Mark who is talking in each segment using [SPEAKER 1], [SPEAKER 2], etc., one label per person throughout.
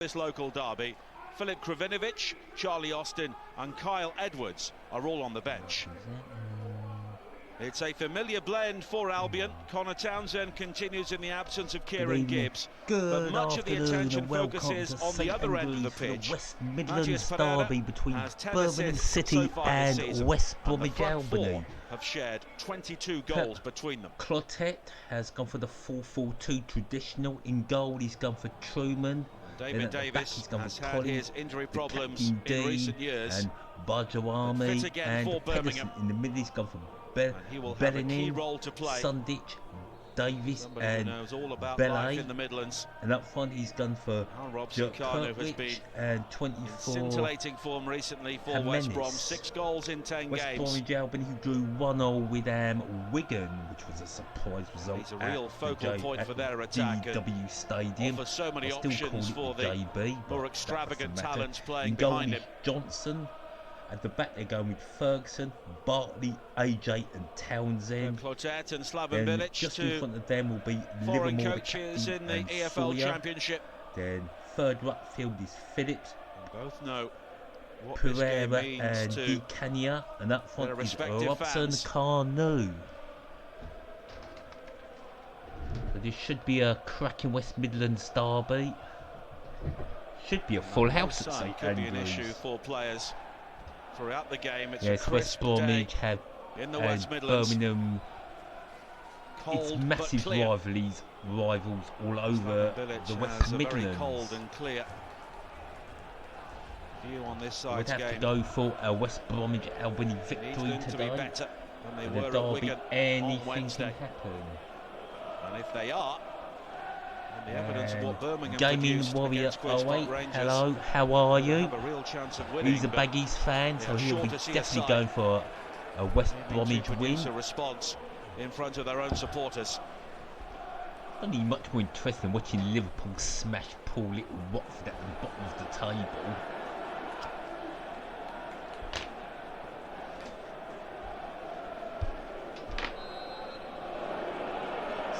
[SPEAKER 1] This local derby, Philip Krovinovic, Charlie Austin and Kyle Edwards are all on the bench. It's a familiar blend for Albion. Connor Townsend continues in the absence of Kieran Gibbs, but much of the attention focuses on the other end of the pitch.
[SPEAKER 2] West Midlands derby between Birmingham City and West Bromwich Albion.
[SPEAKER 1] Have shared 22 goals between them.
[SPEAKER 2] Clotet has gone for the 4-4-2 traditional. In goal, he's gone for Truman.
[SPEAKER 1] David Davis has had his injury problems in recent years.
[SPEAKER 2] And Bajarami and Pedersen in the middle. He's gone for Bellingham, Sundich, Davis and Belay.
[SPEAKER 1] In the Midlands.
[SPEAKER 2] And up front he's gone for Jutkiewicz and 24.
[SPEAKER 1] Scintillating form recently for West Brom. 6 goals in 10 games.
[SPEAKER 2] West Bromwich Albion, who drew 1-0 with Wigan, which was a surprise result.
[SPEAKER 1] He's a real focal point for their attack.
[SPEAKER 2] DW Stadium.
[SPEAKER 1] Offers so many options for the
[SPEAKER 2] JB,
[SPEAKER 1] more extravagant talents playing
[SPEAKER 2] in goal
[SPEAKER 1] behind him.
[SPEAKER 2] Johnson. At the back they're going with Ferguson, Bartley, AJ and Townsend.
[SPEAKER 1] Clotet and Slaven Bilic,
[SPEAKER 2] just in front of them will be
[SPEAKER 1] foreign
[SPEAKER 2] Livermore
[SPEAKER 1] coaches in the EFL
[SPEAKER 2] Sawyer.
[SPEAKER 1] Championship.
[SPEAKER 2] Then third upfield is Phillips.
[SPEAKER 1] We both know what
[SPEAKER 2] Pereira
[SPEAKER 1] this game means
[SPEAKER 2] and
[SPEAKER 1] to
[SPEAKER 2] Di Cania, and up front is Robson
[SPEAKER 1] fans.
[SPEAKER 2] Carnu. So this should be a cracking West Midlands derby. Should be a full house at St
[SPEAKER 1] Could
[SPEAKER 2] Andrews.
[SPEAKER 1] be an issue for players throughout the game. It's
[SPEAKER 2] yes,
[SPEAKER 1] a
[SPEAKER 2] West Bromwich have
[SPEAKER 1] in the West Midlands.
[SPEAKER 2] Birmingham.
[SPEAKER 1] Cold,
[SPEAKER 2] it's massive rivals all over the West Midlands.
[SPEAKER 1] Very cold and clear view on this side's game.
[SPEAKER 2] We'd have to go for a West Bromwich Albion victory today.
[SPEAKER 1] To be better than they were
[SPEAKER 2] derby,
[SPEAKER 1] at Wigan
[SPEAKER 2] anything
[SPEAKER 1] on Wednesday.
[SPEAKER 2] can happen.
[SPEAKER 1] And if they are, the evidence of what Birmingham
[SPEAKER 2] Gaming Warrior 08, hello, how are you? He's a Baggies fan, so he'll be definitely going for a West Bromwich win.
[SPEAKER 1] A response in front of their own supporters.
[SPEAKER 2] Only much more interesting than watching Liverpool smash poor little Watford at the bottom of the table.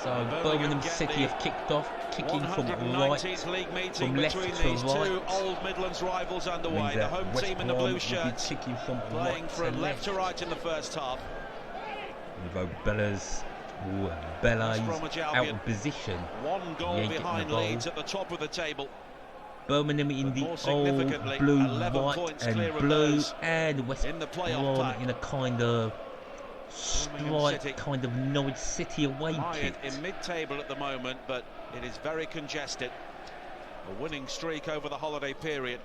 [SPEAKER 2] So Birmingham City have kicked off, kicking from right, from left to right.
[SPEAKER 1] Two old Midlands rivals underway. The home team in the blue shirts
[SPEAKER 2] kicking from
[SPEAKER 1] playing
[SPEAKER 2] right
[SPEAKER 1] from left to right in the first half.
[SPEAKER 2] Bella's out of position.
[SPEAKER 1] 1 goal behind Leeds at the top of the table.
[SPEAKER 2] Birmingham in the old blue, white and blue, and West Brom in a kind of strike, kind of Norwich City away kit.
[SPEAKER 1] In mid-table at the moment, but it is very congested. A winning streak over the holiday period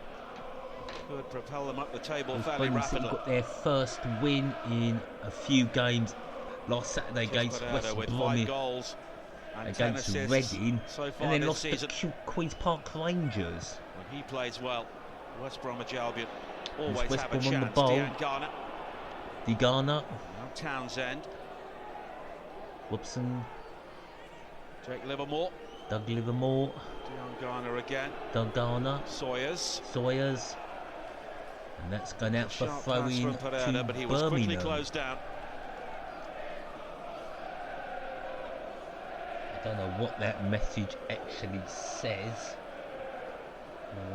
[SPEAKER 1] could propel them up the table fairly rapidly.
[SPEAKER 2] Got their first win in a few games last Saturday against West Bromwich, against Reading, and then lost to Queen's Park Rangers.
[SPEAKER 1] When he plays well, West Bromwich Albion always
[SPEAKER 2] West
[SPEAKER 1] have a
[SPEAKER 2] Brom on the
[SPEAKER 1] chance.
[SPEAKER 2] ball.
[SPEAKER 1] Gardner.
[SPEAKER 2] Gardner.
[SPEAKER 1] Townsend.
[SPEAKER 2] Robson.
[SPEAKER 1] Jake Livermore.
[SPEAKER 2] Doug Livermore.
[SPEAKER 1] Gardner again.
[SPEAKER 2] Doug Gardner.
[SPEAKER 1] Sawyers.
[SPEAKER 2] And that's gone out for throwing to
[SPEAKER 1] Pereira, but he was quickly closed down.
[SPEAKER 2] I don't know what that message actually says.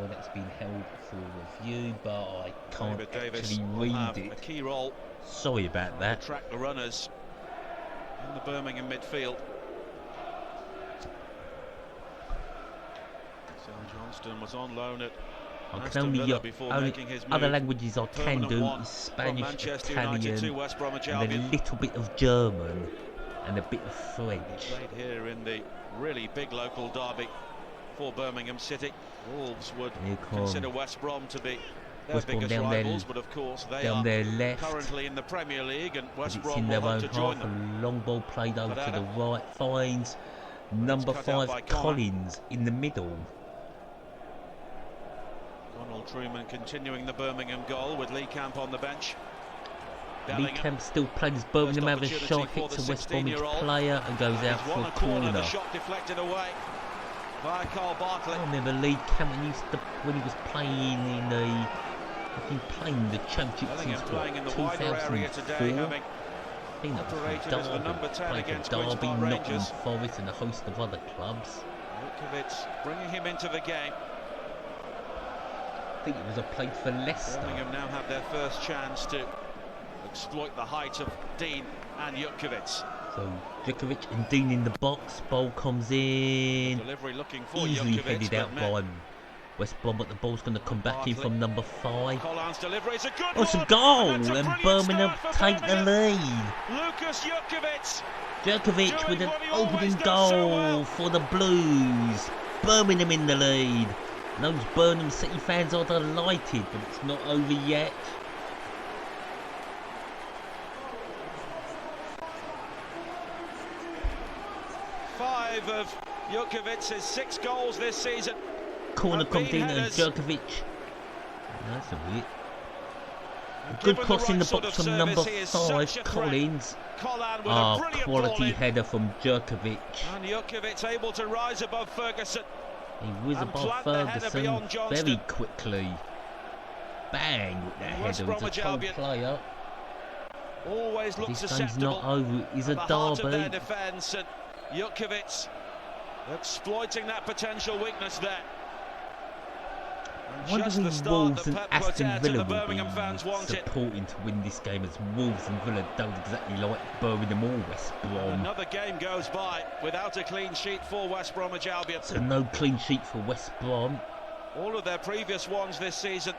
[SPEAKER 2] That's been held for review, but I can't actually read it.
[SPEAKER 1] A key role.
[SPEAKER 2] Sorry about that.
[SPEAKER 1] Track the runners in the Birmingham midfield. Sam Johnston was on loan at Aston Villa before making his move.
[SPEAKER 2] Other languages I can do is Spanish, Italian, and a little bit of German and a bit of French.
[SPEAKER 1] Played here in the really big local derby for Birmingham City. Wolves would consider West Brom to be their biggest rivals, but of course they are currently in the Premier League, and West Brom will have to join them.
[SPEAKER 2] A long ball played over to the right, finds number 5 Collins in the middle.
[SPEAKER 1] Donald Truman continuing the Birmingham goal with Lee Camp on the bench.
[SPEAKER 2] Lee Camp still plays. Birmingham have a shot, hits a West Bromwich player and goes out for a corner.
[SPEAKER 1] The shot deflected away by Carl Bartlett.
[SPEAKER 2] I remember Lee Camp when he was playing in the Championship since
[SPEAKER 1] playing in the wider area today, having operated as the number 10 against
[SPEAKER 2] Derby,
[SPEAKER 1] Nottingham
[SPEAKER 2] Forest and a host of other clubs.
[SPEAKER 1] Jutkiewicz bringing him into the game.
[SPEAKER 2] think it was a play for Leicester.
[SPEAKER 1] Birmingham now have their first chance to exploit the height of Dean and Jutkiewicz.
[SPEAKER 2] So Jutkiewicz and Dean in the box. Ball comes in.
[SPEAKER 1] Delivery looking for
[SPEAKER 2] easily
[SPEAKER 1] Jutkiewicz,
[SPEAKER 2] headed out by West Brom, but the ball's going to come back in from number 5.
[SPEAKER 1] Collan's delivery is a good
[SPEAKER 2] it's a goal, and Birmingham take the lead.
[SPEAKER 1] Lucas Jutkiewicz.
[SPEAKER 2] Jutkiewicz with an opening goal for the Blues. Birmingham in the lead. Those Birmingham City fans are delighted, but it's not over yet.
[SPEAKER 1] Five of Jutkiewicz's 6 goals this season.
[SPEAKER 2] Corner comes in and Jutkiewicz. That's a bit. A good cross in the box from number 5, Collins. Quality header from Jutkiewicz.
[SPEAKER 1] And Jutkiewicz able to rise above Ferguson.
[SPEAKER 2] He was above Ferguson very quickly. Bang with that header. He's a top player.
[SPEAKER 1] Always looks
[SPEAKER 2] this game's not over. It is a derby.
[SPEAKER 1] Defense, and Jutkiewicz exploiting that potential weakness there.
[SPEAKER 2] I wonder if Wolves and Aston Villa will be supporting to win this game, as Wolves and Villa don't exactly like Birmingham or West Brom.
[SPEAKER 1] Another game goes by without a clean sheet for West Bromwich Albion.
[SPEAKER 2] So no clean sheet for West Brom.
[SPEAKER 1] All of their previous ones this season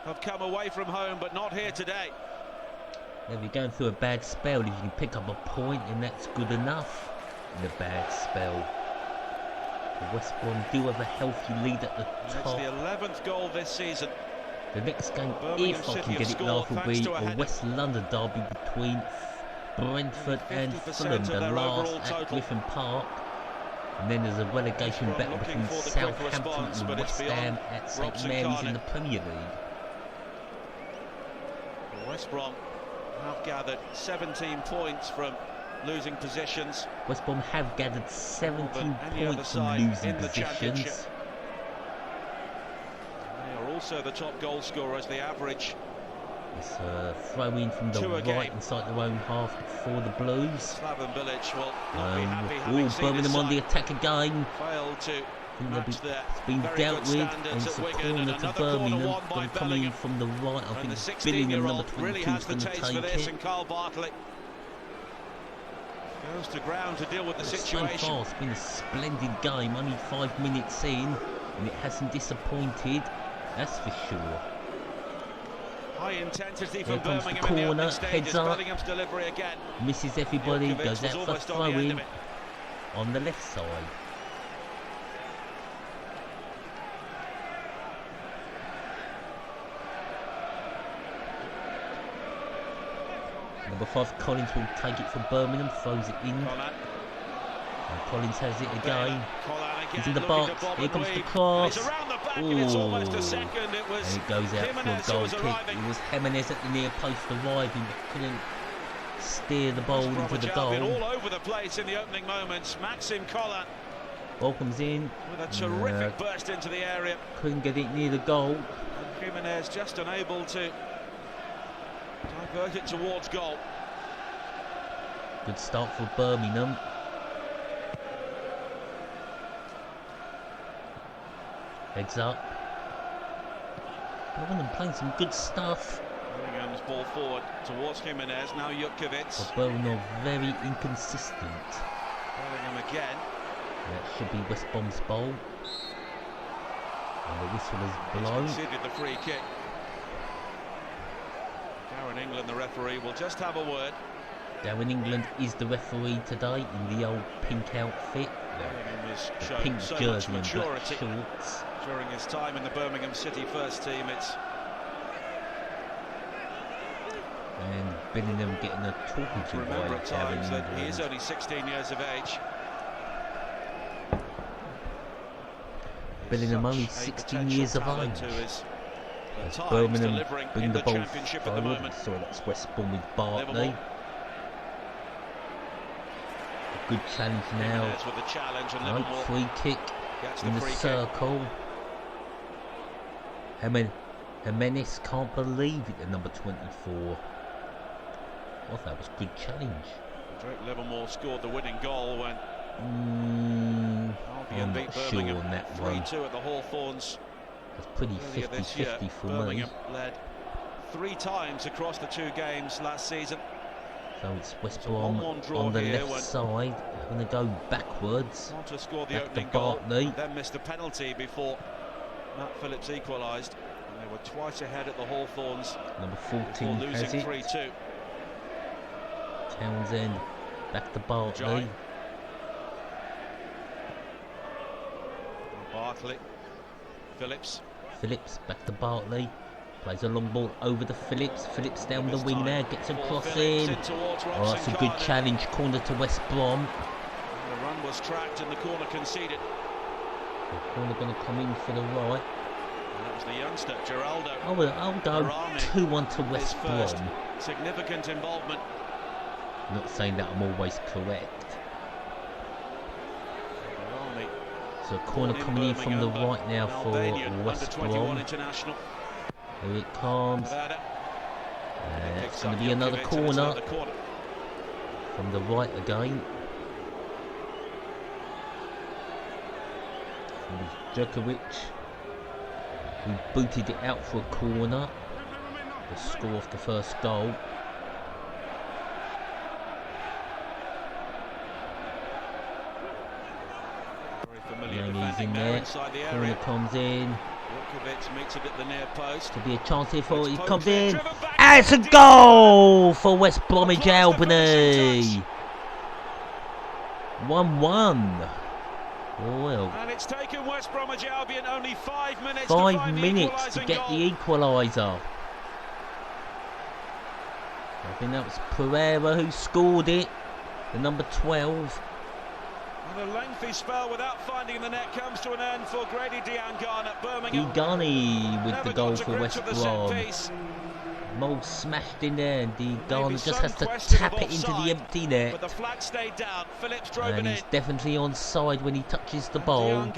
[SPEAKER 1] have come away from home, but not here today.
[SPEAKER 2] If you're going through a bad spell, if you can pick up a point, then that's good enough in a bad spell. West Brom do have a healthy lead at the top.
[SPEAKER 1] It's the 11th goal this season.
[SPEAKER 2] The next game, if I can get it live, will be a West London derby between Brentford and Fulham, the last at Griffin Park. And then there's a relegation battle between Southampton and West Ham at St Mary's in the Premier League.
[SPEAKER 1] West Brom have gathered 17 points from losing positions.
[SPEAKER 2] West Brom have gathered 17 points from losing positions.
[SPEAKER 1] They are also the top goal scorers. The average.
[SPEAKER 2] It's a throw in from the right inside their own half for the Blues.
[SPEAKER 1] Slaven Bilic will not be happy.
[SPEAKER 2] Birmingham on the attack again.
[SPEAKER 1] Failed to.
[SPEAKER 2] It's been dealt with, and it's a corner to Birmingham. But coming in from the right, I think it's Billingham, number 22, is going to take it.
[SPEAKER 1] Carl Bartley goes to ground to deal with the situation.
[SPEAKER 2] So far, it's been a splendid game. Only 5 minutes in, and it hasn't disappointed. That's for sure.
[SPEAKER 1] High intensity from
[SPEAKER 2] Here comes
[SPEAKER 1] Birmingham.
[SPEAKER 2] The corner, heads up.
[SPEAKER 1] Bellingham's delivery again.
[SPEAKER 2] Misses everybody. Goes out for a throw-in on the left side. Number 5, Collins will take it from Birmingham, throws it in. And Collins has it again. He's in the box. Here comes the cross. And it goes out for a goal kick. It was Jimenez at the near post arriving, but couldn't steer the ball into the goal.
[SPEAKER 1] All over the place in the opening moments. Maxim Collan.
[SPEAKER 2] Ball comes in
[SPEAKER 1] with a terrific burst into the area.
[SPEAKER 2] Couldn't get it near the goal.
[SPEAKER 1] And Jimenez just unable to divert it towards goal.
[SPEAKER 2] Good start for Birmingham. Heads up. Birmingham playing some good stuff.
[SPEAKER 1] Birmingham's ball forward towards Jimenez. Now Jutkiewicz.
[SPEAKER 2] But Birmingham are very inconsistent.
[SPEAKER 1] Birmingham again.
[SPEAKER 2] That should be West Brom's ball. And the whistle is blown.
[SPEAKER 1] He's conceded the free kick. Darren England, the referee, will just have a word.
[SPEAKER 2] Darren England is the referee today in the old pink outfit. The pink jersey and black shorts.
[SPEAKER 1] During his time in the Birmingham City first team, it's...
[SPEAKER 2] And Billingham getting a talking to
[SPEAKER 1] remember
[SPEAKER 2] by
[SPEAKER 1] at times
[SPEAKER 2] Darren
[SPEAKER 1] that
[SPEAKER 2] England.
[SPEAKER 1] he is only 16 years of age.
[SPEAKER 2] Billingham only 16 years of age. As Birmingham bring the ball forward. So that's West Brom with Bartley. A good challenge now. No free kick in the circle. Jimenez can't believe it at number 24. Well, that was a good challenge.
[SPEAKER 1] Drake Livermore scored the winning goal when
[SPEAKER 2] I'm not sure on that one.
[SPEAKER 1] 3-2 at the Hawthorns
[SPEAKER 2] It's pretty 50-50 for
[SPEAKER 1] Birmingham led 3 times across the 2 games last season.
[SPEAKER 2] So it's West Brom on the left side. They're going to go backwards.
[SPEAKER 1] Want to score the
[SPEAKER 2] back
[SPEAKER 1] opening
[SPEAKER 2] to
[SPEAKER 1] goal,
[SPEAKER 2] Bartley.
[SPEAKER 1] then missed a penalty before Matt Phillips equalised. And they were twice ahead at the Hawthorns.
[SPEAKER 2] Number 14
[SPEAKER 1] losing
[SPEAKER 2] has it.
[SPEAKER 1] 3-2.
[SPEAKER 2] Townsend back to Bartley.
[SPEAKER 1] Bartley. Phillips
[SPEAKER 2] back to Bartley. Plays a long ball over to Phillips. Phillips down the wing there, gets a cross in. Oh, that's a good challenge. Corner to West Brom.
[SPEAKER 1] The run was tracked and the corner conceded.
[SPEAKER 2] The corner going to come in for the right.
[SPEAKER 1] And that was the youngster, Geraldo.
[SPEAKER 2] I'll go 2-1 to West Brom.
[SPEAKER 1] Significant involvement.
[SPEAKER 2] Not saying that I'm always correct. So a corner coming in from the right now for West Brom. Here it comes. It's going to be another corner from the right again. It was Jutkiewicz who booted it out for a corner. The score off the first goal. He's in there. Corner comes in.
[SPEAKER 1] Meets it at the near post.
[SPEAKER 2] Could be a chance here for it. He comes in. And it's a goal for West Bromwich Albion. 1-1. Well,
[SPEAKER 1] and it's taken West Bromwich Albion only 5 minutes.
[SPEAKER 2] 5 minutes to get the equaliser. I think that was Pereira who scored it. The number 12.
[SPEAKER 1] And a lengthy spell without finding the net comes to an end for Grady Gardner. Birmingham.
[SPEAKER 2] Gardner with the goal for West Brom. Mole smashed in there, and Gardner just has to tap it into the empty net.
[SPEAKER 1] But the flag stayed down. Phillips drove
[SPEAKER 2] and
[SPEAKER 1] it
[SPEAKER 2] he's
[SPEAKER 1] in.
[SPEAKER 2] Definitely onside when he touches the ball.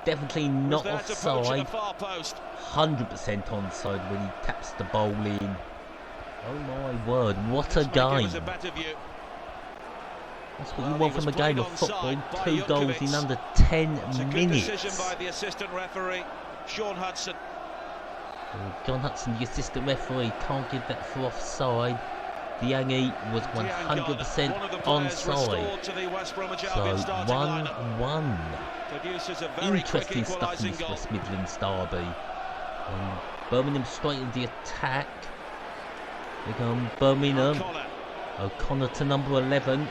[SPEAKER 2] Definitely not offside. 100% onside when he taps the ball in. Oh my word, what a game. That's what you want from a game of football. 2 goals in under 10 minutes.
[SPEAKER 1] Decision by the assistant referee, Sean Hudson.
[SPEAKER 2] John Hudson, the assistant referee, can't give that for offside. Diangi was 100% onside. So 1-1. Interesting stuff in this West Midlands derby. Birmingham straight into the attack. Here come Birmingham. O'Connor to number 11.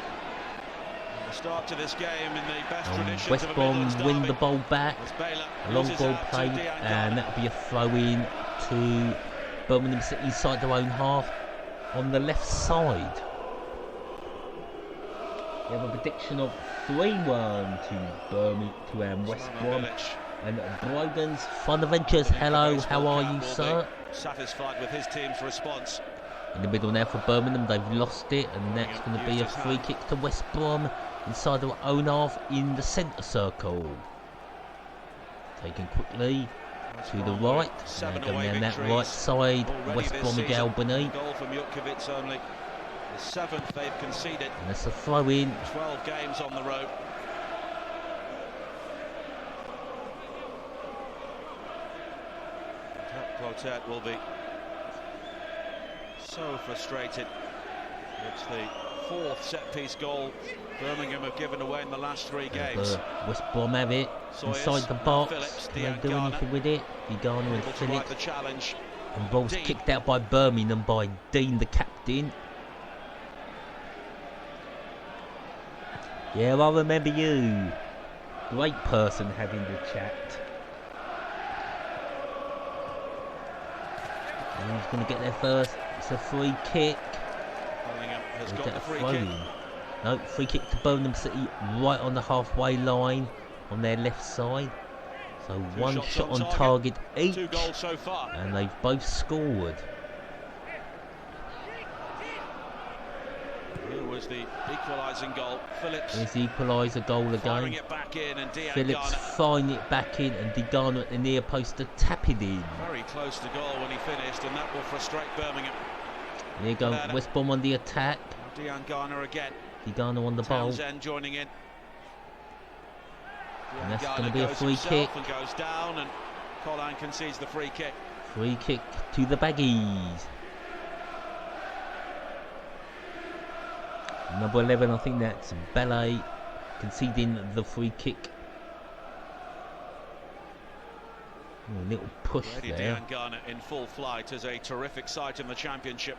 [SPEAKER 1] Start to this game in the best traditions
[SPEAKER 2] West
[SPEAKER 1] of
[SPEAKER 2] Brom win the ball back. A long ball played, and that'll be a throw in to Birmingham City side their own half on the left side. We have a prediction of 3-1 to West Brom. And Brogan's Fun Adventures. Hello, how are you, sir?
[SPEAKER 1] Satisfied with his team's response.
[SPEAKER 2] In the middle now for Birmingham, they've lost it, and that's going to be a free kick to West Brom inside their own half in the centre circle. Taken quickly to the right, and then that right side, West Bromwich Albion.
[SPEAKER 1] Goal from Jutkiewicz only the 7th they've conceded.
[SPEAKER 2] And that's a throw in.
[SPEAKER 1] 12 games on the road. That quartet will be so frustrated. It's the 4th set-piece goal Birmingham have given away in the last 3 games.
[SPEAKER 2] West Brom have it inside the box. Can they do anything with it? Gardner and Phillips.
[SPEAKER 1] The challenge.
[SPEAKER 2] And ball's kicked out by Birmingham by Dean, the captain. Yeah, I remember you. Great person having the chat. And he's going to get there first. It's a free kick.
[SPEAKER 1] Has got the free kick.
[SPEAKER 2] No, free kick to Birmingham City right on the halfway line on their left side. So 1 shot on target each.
[SPEAKER 1] 2 goals so far.
[SPEAKER 2] And they've both scored.
[SPEAKER 1] Here was the equalising goal. Phillips.
[SPEAKER 2] Here's the equaliser goal again.
[SPEAKER 1] It back in, and
[SPEAKER 2] Phillips firing it back in, and Gardner at the near post to tap it in.
[SPEAKER 1] Very close to goal when he finished, and that will frustrate Birmingham.
[SPEAKER 2] There you go, West Brom on the attack.
[SPEAKER 1] Gardner again.
[SPEAKER 2] Gardner on the ball.
[SPEAKER 1] Townsend joining in.
[SPEAKER 2] And that's going to be a free kick.
[SPEAKER 1] And goes down, and Colin concedes the free kick.
[SPEAKER 2] Free kick to the Baggies. Number 11, I think that's Ballet, conceding the free kick. A little push there.
[SPEAKER 1] Gardner in full flight as a terrific sight in the Championship.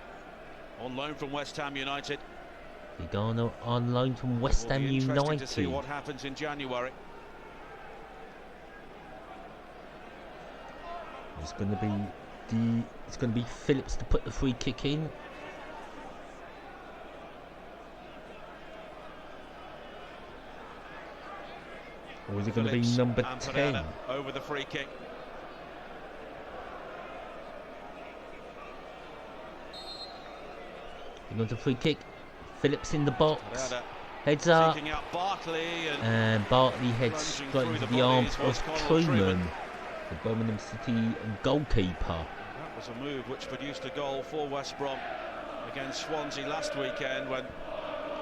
[SPEAKER 1] On loan from West Ham United.
[SPEAKER 2] Gardner on loan from West Ham United.
[SPEAKER 1] Interesting to see what happens in January.
[SPEAKER 2] It's going to be Phillips to put the free kick in. Or is it going to be number 10?
[SPEAKER 1] Over the free kick.
[SPEAKER 2] Going to free kick. Phillips in the box. Heads up. And Bartley heads straight into the arms of Truman, the Birmingham City goalkeeper.
[SPEAKER 1] That was a move which produced a goal for West Brom against Swansea last weekend when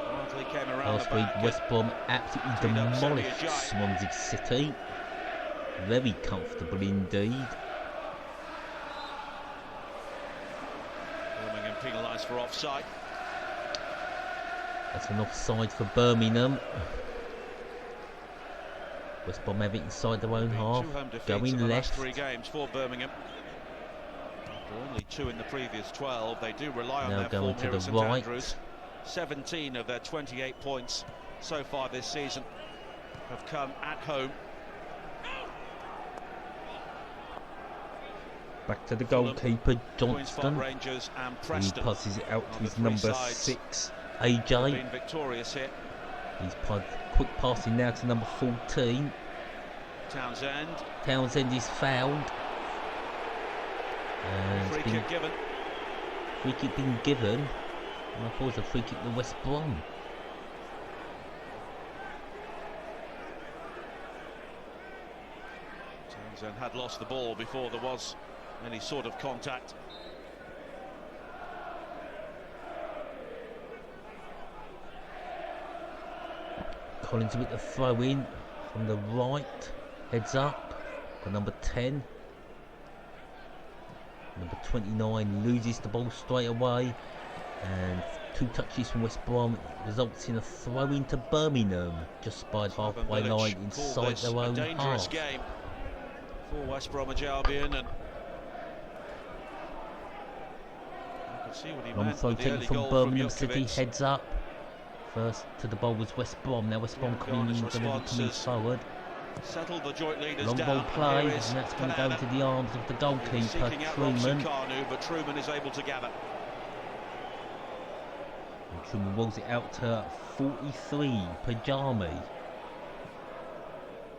[SPEAKER 1] Bartley came around
[SPEAKER 2] last week. West Brom absolutely demolished Swansea City. Very comfortable indeed.
[SPEAKER 1] Birmingham penalised for offside.
[SPEAKER 2] That's an offside for Birmingham. West Brom have it inside their own half. Going left.
[SPEAKER 1] 3 games for Birmingham. After only 2 in the previous 12, they do rely on their form here at St Andrews. 17 of their 28 points so far this season have come at home.
[SPEAKER 2] Back to the goalkeeper, Johnston.
[SPEAKER 1] Rangers and
[SPEAKER 2] he passes it out to his number 6, AJ.
[SPEAKER 1] Been victorious here.
[SPEAKER 2] He's quick passing now to number 14.
[SPEAKER 1] Townsend.
[SPEAKER 2] Townsend is fouled. And
[SPEAKER 1] free kick given.
[SPEAKER 2] Free kick been given. And I thought it was a free kick to West Brom.
[SPEAKER 1] Townsend had lost the ball before there was any sort of contact.
[SPEAKER 2] Collins with the throw in from the right, heads up for number 10. Number 29 loses the ball straight away, and 2 touches from West Brom results in a throw into Birmingham just by the halfway line inside their own half.
[SPEAKER 1] Dangerous game for West Bromwich Albion, and I could see what he meant with the early
[SPEAKER 2] from
[SPEAKER 1] goal
[SPEAKER 2] Birmingham
[SPEAKER 1] from
[SPEAKER 2] City, heads up. First to the ball was West Brom. Now West Brom coming forward.
[SPEAKER 1] Settled the joint leaders
[SPEAKER 2] long
[SPEAKER 1] down.
[SPEAKER 2] ball play, and that's going to go into the arms of the goalkeeper, Truman.
[SPEAKER 1] But Truman is able to gather.
[SPEAKER 2] And Truman rolls it out to 43, Pajami.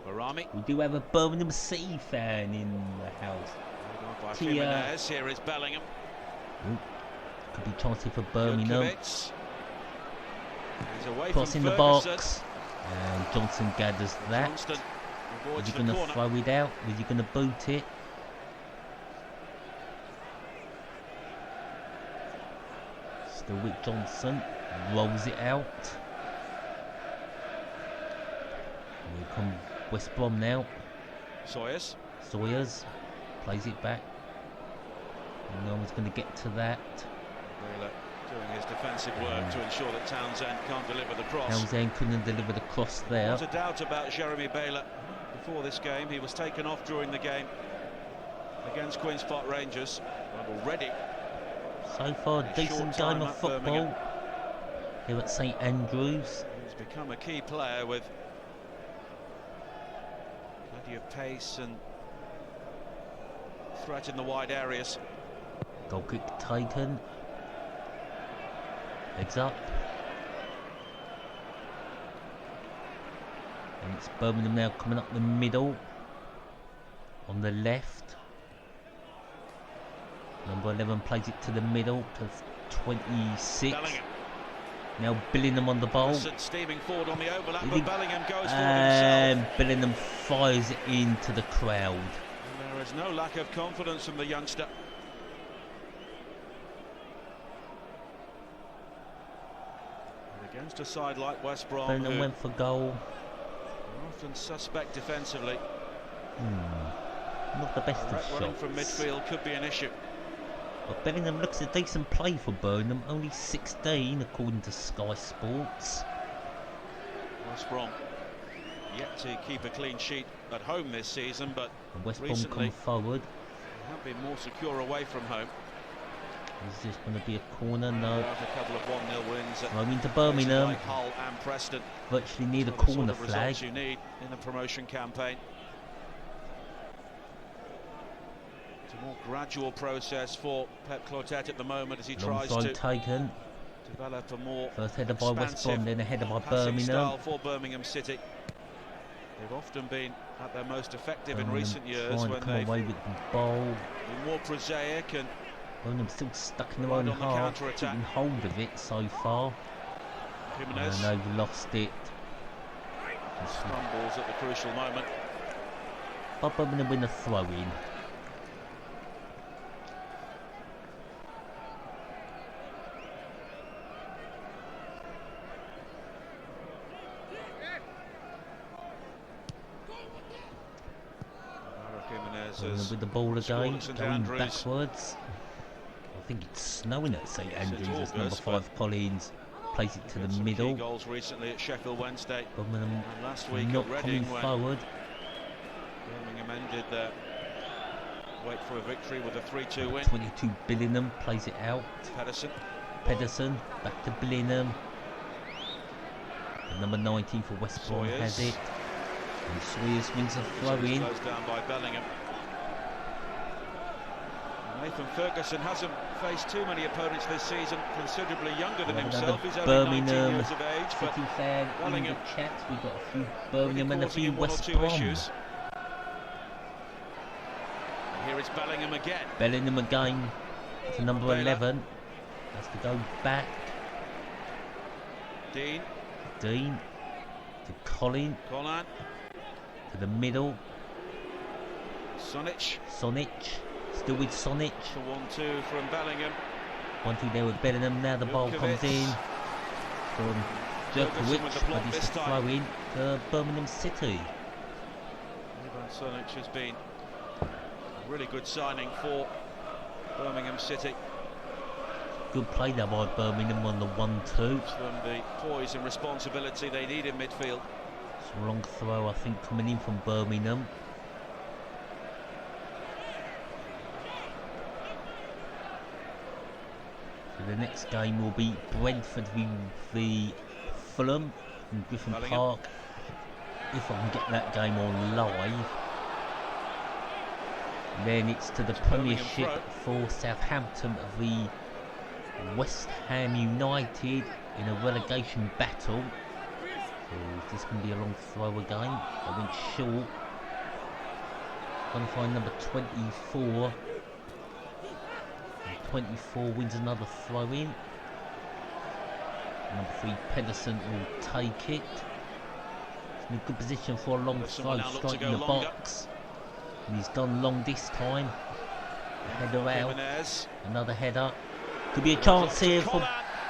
[SPEAKER 1] Barami.
[SPEAKER 2] We do have a Birmingham City fan in the house.
[SPEAKER 1] Jimenez, here is Bellingham.
[SPEAKER 2] Could be chancy for Birmingham. Cross in the
[SPEAKER 1] Ferguson.
[SPEAKER 2] box, and Johnson gathers that. Is he going to throw it out? Is he going to boot it? Still with Johnson, rolls it out. Here come West Brom now.
[SPEAKER 1] Sawyers
[SPEAKER 2] plays it back. No one's going to get to that.
[SPEAKER 1] Doing his defensive work to ensure that Townsend can't deliver the cross.
[SPEAKER 2] Townsend couldn't deliver the cross there.
[SPEAKER 1] Not a doubt about Jeremy Baylor. Before this game, he was taken off during the game against Queen's Park Rangers. And already,
[SPEAKER 2] so far, a decent game of football here at St Andrews.
[SPEAKER 1] He's become a key player with plenty of pace and threat in the wide areas.
[SPEAKER 2] Goal kick taken. Heads up. And it's Birmingham now coming up the middle. On the left. Number 11 plays it to the middle to 26.
[SPEAKER 1] Bellingham.
[SPEAKER 2] Now Billingham on the ball.
[SPEAKER 1] Steaming forward on the overlap, but Bellingham goes
[SPEAKER 2] and
[SPEAKER 1] for himself.
[SPEAKER 2] Billingham fires it into the crowd.
[SPEAKER 1] And there is no lack of confidence from the youngster. Against a side like West Brom,
[SPEAKER 2] Billingham went for goal.
[SPEAKER 1] Often suspect defensively.
[SPEAKER 2] Not the best of
[SPEAKER 1] running
[SPEAKER 2] shots.
[SPEAKER 1] from midfield could be an issue.
[SPEAKER 2] But Birmingham looks a decent play for Birmingham. Only 16 according to Sky Sports.
[SPEAKER 1] West Brom yet to keep a clean sheet at home this season, but
[SPEAKER 2] And West Brom
[SPEAKER 1] recently
[SPEAKER 2] come forward.
[SPEAKER 1] have been more secure away from home.
[SPEAKER 2] Is this going to be a corner? No.
[SPEAKER 1] A couple of 1-0 wins at
[SPEAKER 2] Throw into Birmingham.
[SPEAKER 1] like Hull and Preston.
[SPEAKER 2] Virtually near the
[SPEAKER 1] Sort
[SPEAKER 2] corner
[SPEAKER 1] of
[SPEAKER 2] flag.
[SPEAKER 1] results you need in a promotion campaign. It's a more gradual process for Pep Clotet at the moment as he tries to
[SPEAKER 2] taken.
[SPEAKER 1] develop a more
[SPEAKER 2] First header by West Brom, then a header by
[SPEAKER 1] passing
[SPEAKER 2] Birmingham.
[SPEAKER 1] style for Birmingham City. They've often been at their most effective in recent years when they've
[SPEAKER 2] away with the ball.
[SPEAKER 1] been more prosaic and
[SPEAKER 2] Birmingham still stuck in their
[SPEAKER 1] Right
[SPEAKER 2] own
[SPEAKER 1] on the
[SPEAKER 2] half,
[SPEAKER 1] counter-attack.
[SPEAKER 2] keeping hold of it so far.
[SPEAKER 1] Jimenez
[SPEAKER 2] And they've lost it.
[SPEAKER 1] stumbles at the crucial moment.
[SPEAKER 2] But Birmingham win a throw-in.
[SPEAKER 1] Jimenez
[SPEAKER 2] With the ball again,
[SPEAKER 1] St
[SPEAKER 2] going
[SPEAKER 1] Andrews.
[SPEAKER 2] backwards. I think it's snowing at St Andrews as number
[SPEAKER 1] August,
[SPEAKER 2] 5 Collins plays it to the
[SPEAKER 1] some
[SPEAKER 2] middle.
[SPEAKER 1] Key goals recently at Sheffield Wednesday.
[SPEAKER 2] Birmingham
[SPEAKER 1] And last week
[SPEAKER 2] not
[SPEAKER 1] at Reading
[SPEAKER 2] coming
[SPEAKER 1] when
[SPEAKER 2] forward.
[SPEAKER 1] Birmingham ended their wait for a victory with a 3-2 win.
[SPEAKER 2] 22 Billingham plays it out. Pedersen back to Billingham. The number 19 for West Brom has it. And Sawyers wins a throw-in.
[SPEAKER 1] Closed down by Bellingham. Nathan Ferguson hasn't faced too many opponents this season, considerably younger than himself. He's only 19 years of age, but
[SPEAKER 2] City fan in the
[SPEAKER 1] Bellingham
[SPEAKER 2] chat. We've got a few Birmingham and a
[SPEAKER 1] causing
[SPEAKER 2] few
[SPEAKER 1] him one or
[SPEAKER 2] West
[SPEAKER 1] two
[SPEAKER 2] Brom.
[SPEAKER 1] issues. And here is Bellingham again.
[SPEAKER 2] Bellingham again to number
[SPEAKER 1] Baylor.
[SPEAKER 2] 11. Has to go back.
[SPEAKER 1] Dean
[SPEAKER 2] to Colin.
[SPEAKER 1] Colin.
[SPEAKER 2] To the middle.
[SPEAKER 1] Sonic.
[SPEAKER 2] Still with Sonic.
[SPEAKER 1] The 1-2 from Bellingham.
[SPEAKER 2] 1-2 there with Bellingham. Now the ball comes in from Jutkiewicz, but it's a throw in to Birmingham City.
[SPEAKER 1] Ivan Sonic has been a really good signing for Birmingham City.
[SPEAKER 2] Good play there by Birmingham on the 1-2.
[SPEAKER 1] Gives them the poise and responsibility they need in midfield.
[SPEAKER 2] It's a long throw, I think, coming in from Birmingham. So the next game will be Brentford v Fulham in Griffin
[SPEAKER 1] Bellingham.
[SPEAKER 2] Park. If I can get that game on live. Then it's to the Premiership for Southampton v West Ham United in a relegation battle. So this can be a long throw again. I went short. Trying to find number 24. And 24 wins another throw in. Number 3 Pedersen will take it. It's in a good position for a long throw, straight in the box. And he's gone long this time. A header out. Another header. Could be a chance here for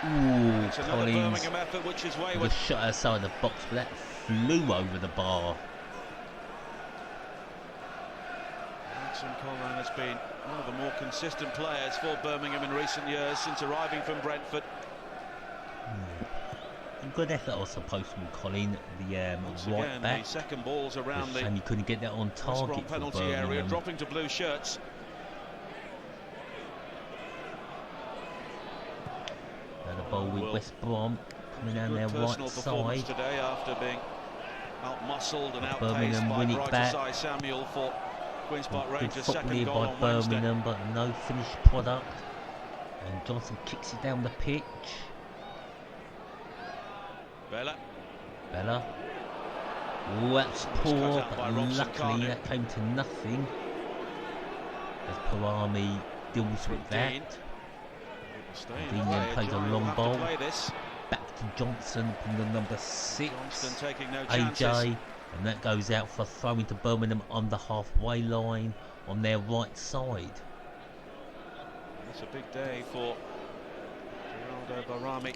[SPEAKER 2] Collins. With a shot outside the box, but that flew over the bar.
[SPEAKER 1] Colin has been one of the more consistent players for Birmingham in recent years since arriving from Brentford.
[SPEAKER 2] Good effort, I suppose, from Colin, the right back.
[SPEAKER 1] The second ball's around the
[SPEAKER 2] and you couldn't get that on target
[SPEAKER 1] penalty
[SPEAKER 2] for
[SPEAKER 1] area, dropping to blue shirts.
[SPEAKER 2] Now the ball with West Brom coming down their right side.
[SPEAKER 1] Today after being out-muscled and
[SPEAKER 2] Birmingham win it back.
[SPEAKER 1] Samuel for Queen's Park
[SPEAKER 2] Good
[SPEAKER 1] Rangers'
[SPEAKER 2] football
[SPEAKER 1] second
[SPEAKER 2] here
[SPEAKER 1] goal
[SPEAKER 2] by
[SPEAKER 1] on Wednesday.
[SPEAKER 2] Birmingham, but no finished product. And Johnson kicks it down the pitch. Bella. Oh, that's poor, but luckily that came to nothing. As Parami deals with that. Dean then plays a long ball. Back to Johnson from the number 6. AJ. And that goes out for a throw into Birmingham on the halfway line on their right side.
[SPEAKER 1] It's a big day for Geraldo Barami.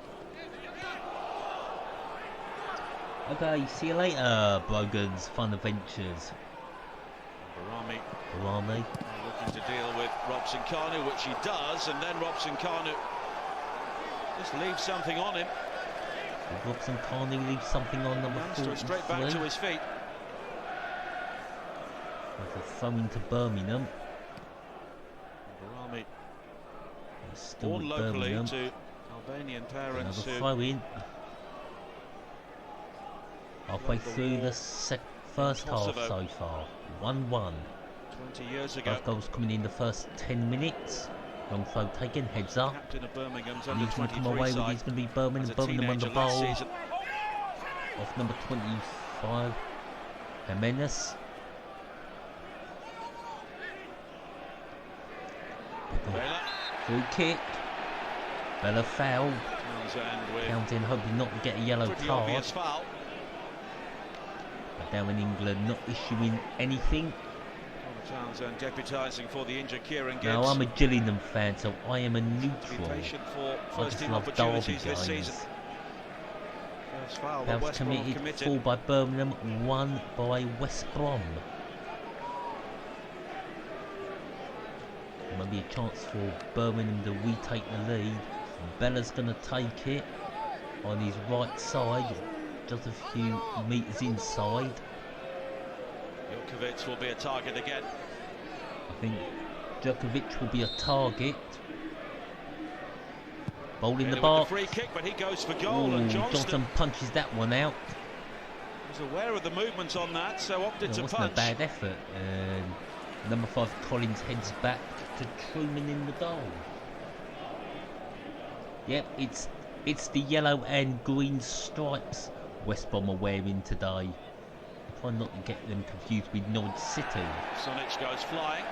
[SPEAKER 2] Okay, see you later, Brogan's Fun Adventures.
[SPEAKER 1] Barami Barami looking to deal with Robson-Kanu, which he does, and then Robson-Kanu just leaves something on him.
[SPEAKER 2] Robson-Kanu leaves something on number 43.
[SPEAKER 1] Straight back to his feet.
[SPEAKER 2] With a throw into Birmingham.
[SPEAKER 1] Barami,
[SPEAKER 2] still
[SPEAKER 1] born
[SPEAKER 2] with
[SPEAKER 1] locally
[SPEAKER 2] Birmingham.
[SPEAKER 1] to Albanian parents.
[SPEAKER 2] Another throw in. Halfway through the first half so far. 1-1.
[SPEAKER 1] 20 years ago.
[SPEAKER 2] Both goals coming in the first 10 minutes. Long throw taken, heads up.
[SPEAKER 1] Captain of Birmingham's
[SPEAKER 2] And he's going to come away with, he's going to be Birmingham on the ball. Off number 25, Jimenez. Free kick. Bella foul. Townsend hoping not to get a yellow card. But down in England, not issuing anything.
[SPEAKER 1] Townsend deputising for the injured Kieran Gibbs.
[SPEAKER 2] Now I'm a Gillingham fan, so I am a neutral.
[SPEAKER 1] I
[SPEAKER 2] just love derby games. Fouls committed, 4 by Birmingham, 1 by West Brom. There might be a chance for Birmingham to retake the lead. Bella's going to take it on his right side, just a few metres inside.
[SPEAKER 1] Jutkiewicz will be a target again.
[SPEAKER 2] I think Jutkiewicz will be a target. Ball in the box.
[SPEAKER 1] Free kick, but he goes for goal. And
[SPEAKER 2] Johnson punches that one out.
[SPEAKER 1] Was aware of the movement on that, so opted to punch.
[SPEAKER 2] It wasn't a bad effort. And number 5 Collins heads back to Truman in the goal. Yep, it's the yellow and green stripes West Brom are wearing today. Try not to get them confused with Norwich City.
[SPEAKER 1] Sonic goes flying.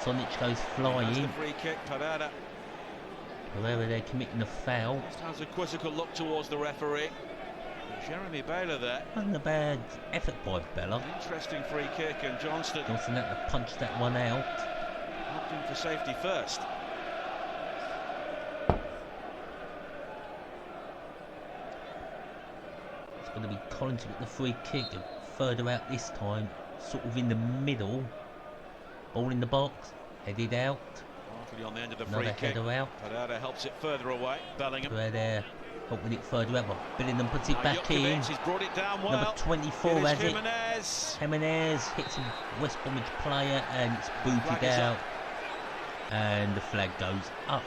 [SPEAKER 2] That's
[SPEAKER 1] the free kick, Pereira.
[SPEAKER 2] Pereira, they're committing a foul.
[SPEAKER 1] Just has a quizzical look towards the referee. Jeremy Baylor there.
[SPEAKER 2] Wasn't a bad effort by Bella.
[SPEAKER 1] Interesting free kick, and Johnston
[SPEAKER 2] had to punch that one out.
[SPEAKER 1] Opting for safety first.
[SPEAKER 2] It's going to be Collins with the free kick. Further out this time, sort of in the middle. Ball in the box, headed out.
[SPEAKER 1] On the end of the free kick.
[SPEAKER 2] Out.
[SPEAKER 1] Pereira helps it further away. Bellingham.
[SPEAKER 2] Pereira helping it further out, but Bellingham puts it back in.
[SPEAKER 1] He's brought it down well.
[SPEAKER 2] Number 24 has it. Jimenez hits a West Bromwich player and it's booted out. And the flag goes up.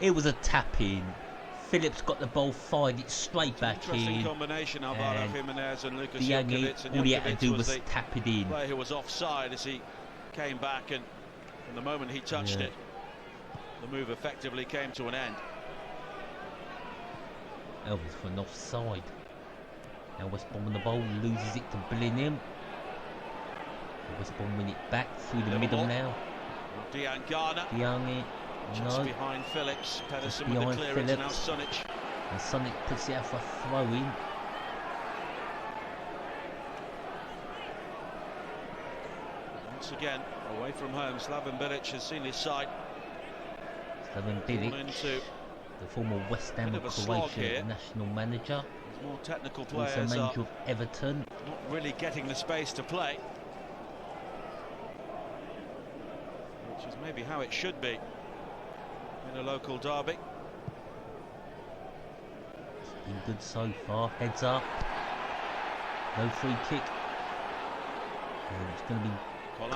[SPEAKER 2] It was a tap in. Phillips got the ball, fired it straight back in.
[SPEAKER 1] Combination, Alvaro Jimenez and Lucas Jutkiewicz.
[SPEAKER 2] All he had to do was tap it in.
[SPEAKER 1] Player who was offside as he came back, and from the moment he touched it, the move effectively came to an end.
[SPEAKER 2] Elvis for an offside. Now West Brom on the ball, loses it to Bellingham. West Brom win it back through the middle now.
[SPEAKER 1] Gardner.
[SPEAKER 2] No.
[SPEAKER 1] Behind Phillips. Pedersen with the clearance, now Sonic.
[SPEAKER 2] And Sonic puts it out for a throw-in.
[SPEAKER 1] Once again, away from home, Slaven Bilic has seen his side.
[SPEAKER 2] Slaven Bilic, the former West Ham and Croatia national manager.
[SPEAKER 1] There's more technical players.
[SPEAKER 2] Also manager of Everton.
[SPEAKER 1] Not really getting the space to play. Which is maybe how it should be in a local derby.
[SPEAKER 2] It's been good so far. Heads up. No free kick. And it's going to be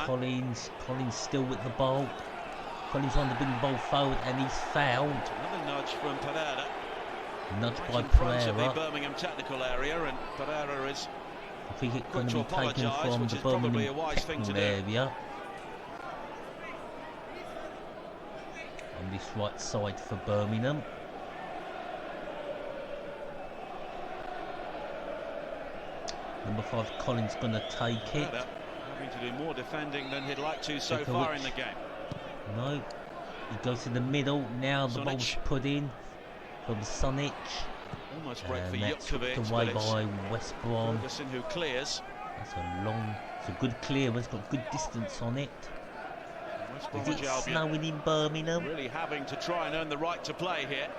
[SPEAKER 2] Collins. Collins still with the ball. Collins trying to bring the ball forward and he's fouled.
[SPEAKER 1] Another nudge from Pereira.
[SPEAKER 2] Nudge by Pereira.
[SPEAKER 1] Of the Birmingham technical area, and Pereira is
[SPEAKER 2] I think it's going to be taken from the Birmingham technical area. On this right side for Birmingham. Number 5 Collins going to take it.
[SPEAKER 1] Having to do more defending than he'd like to so far in the game.
[SPEAKER 2] No, he goes to the middle. Now the ball's put in from Sonic.
[SPEAKER 1] Almost break for
[SPEAKER 2] that's
[SPEAKER 1] Jutkiewicz,
[SPEAKER 2] away by West Brom.
[SPEAKER 1] Ferguson who clears.
[SPEAKER 2] That's it's a good clearance, got good distance on it. Is it snowing in Birmingham?
[SPEAKER 1] Really having to try and earn the right to play here.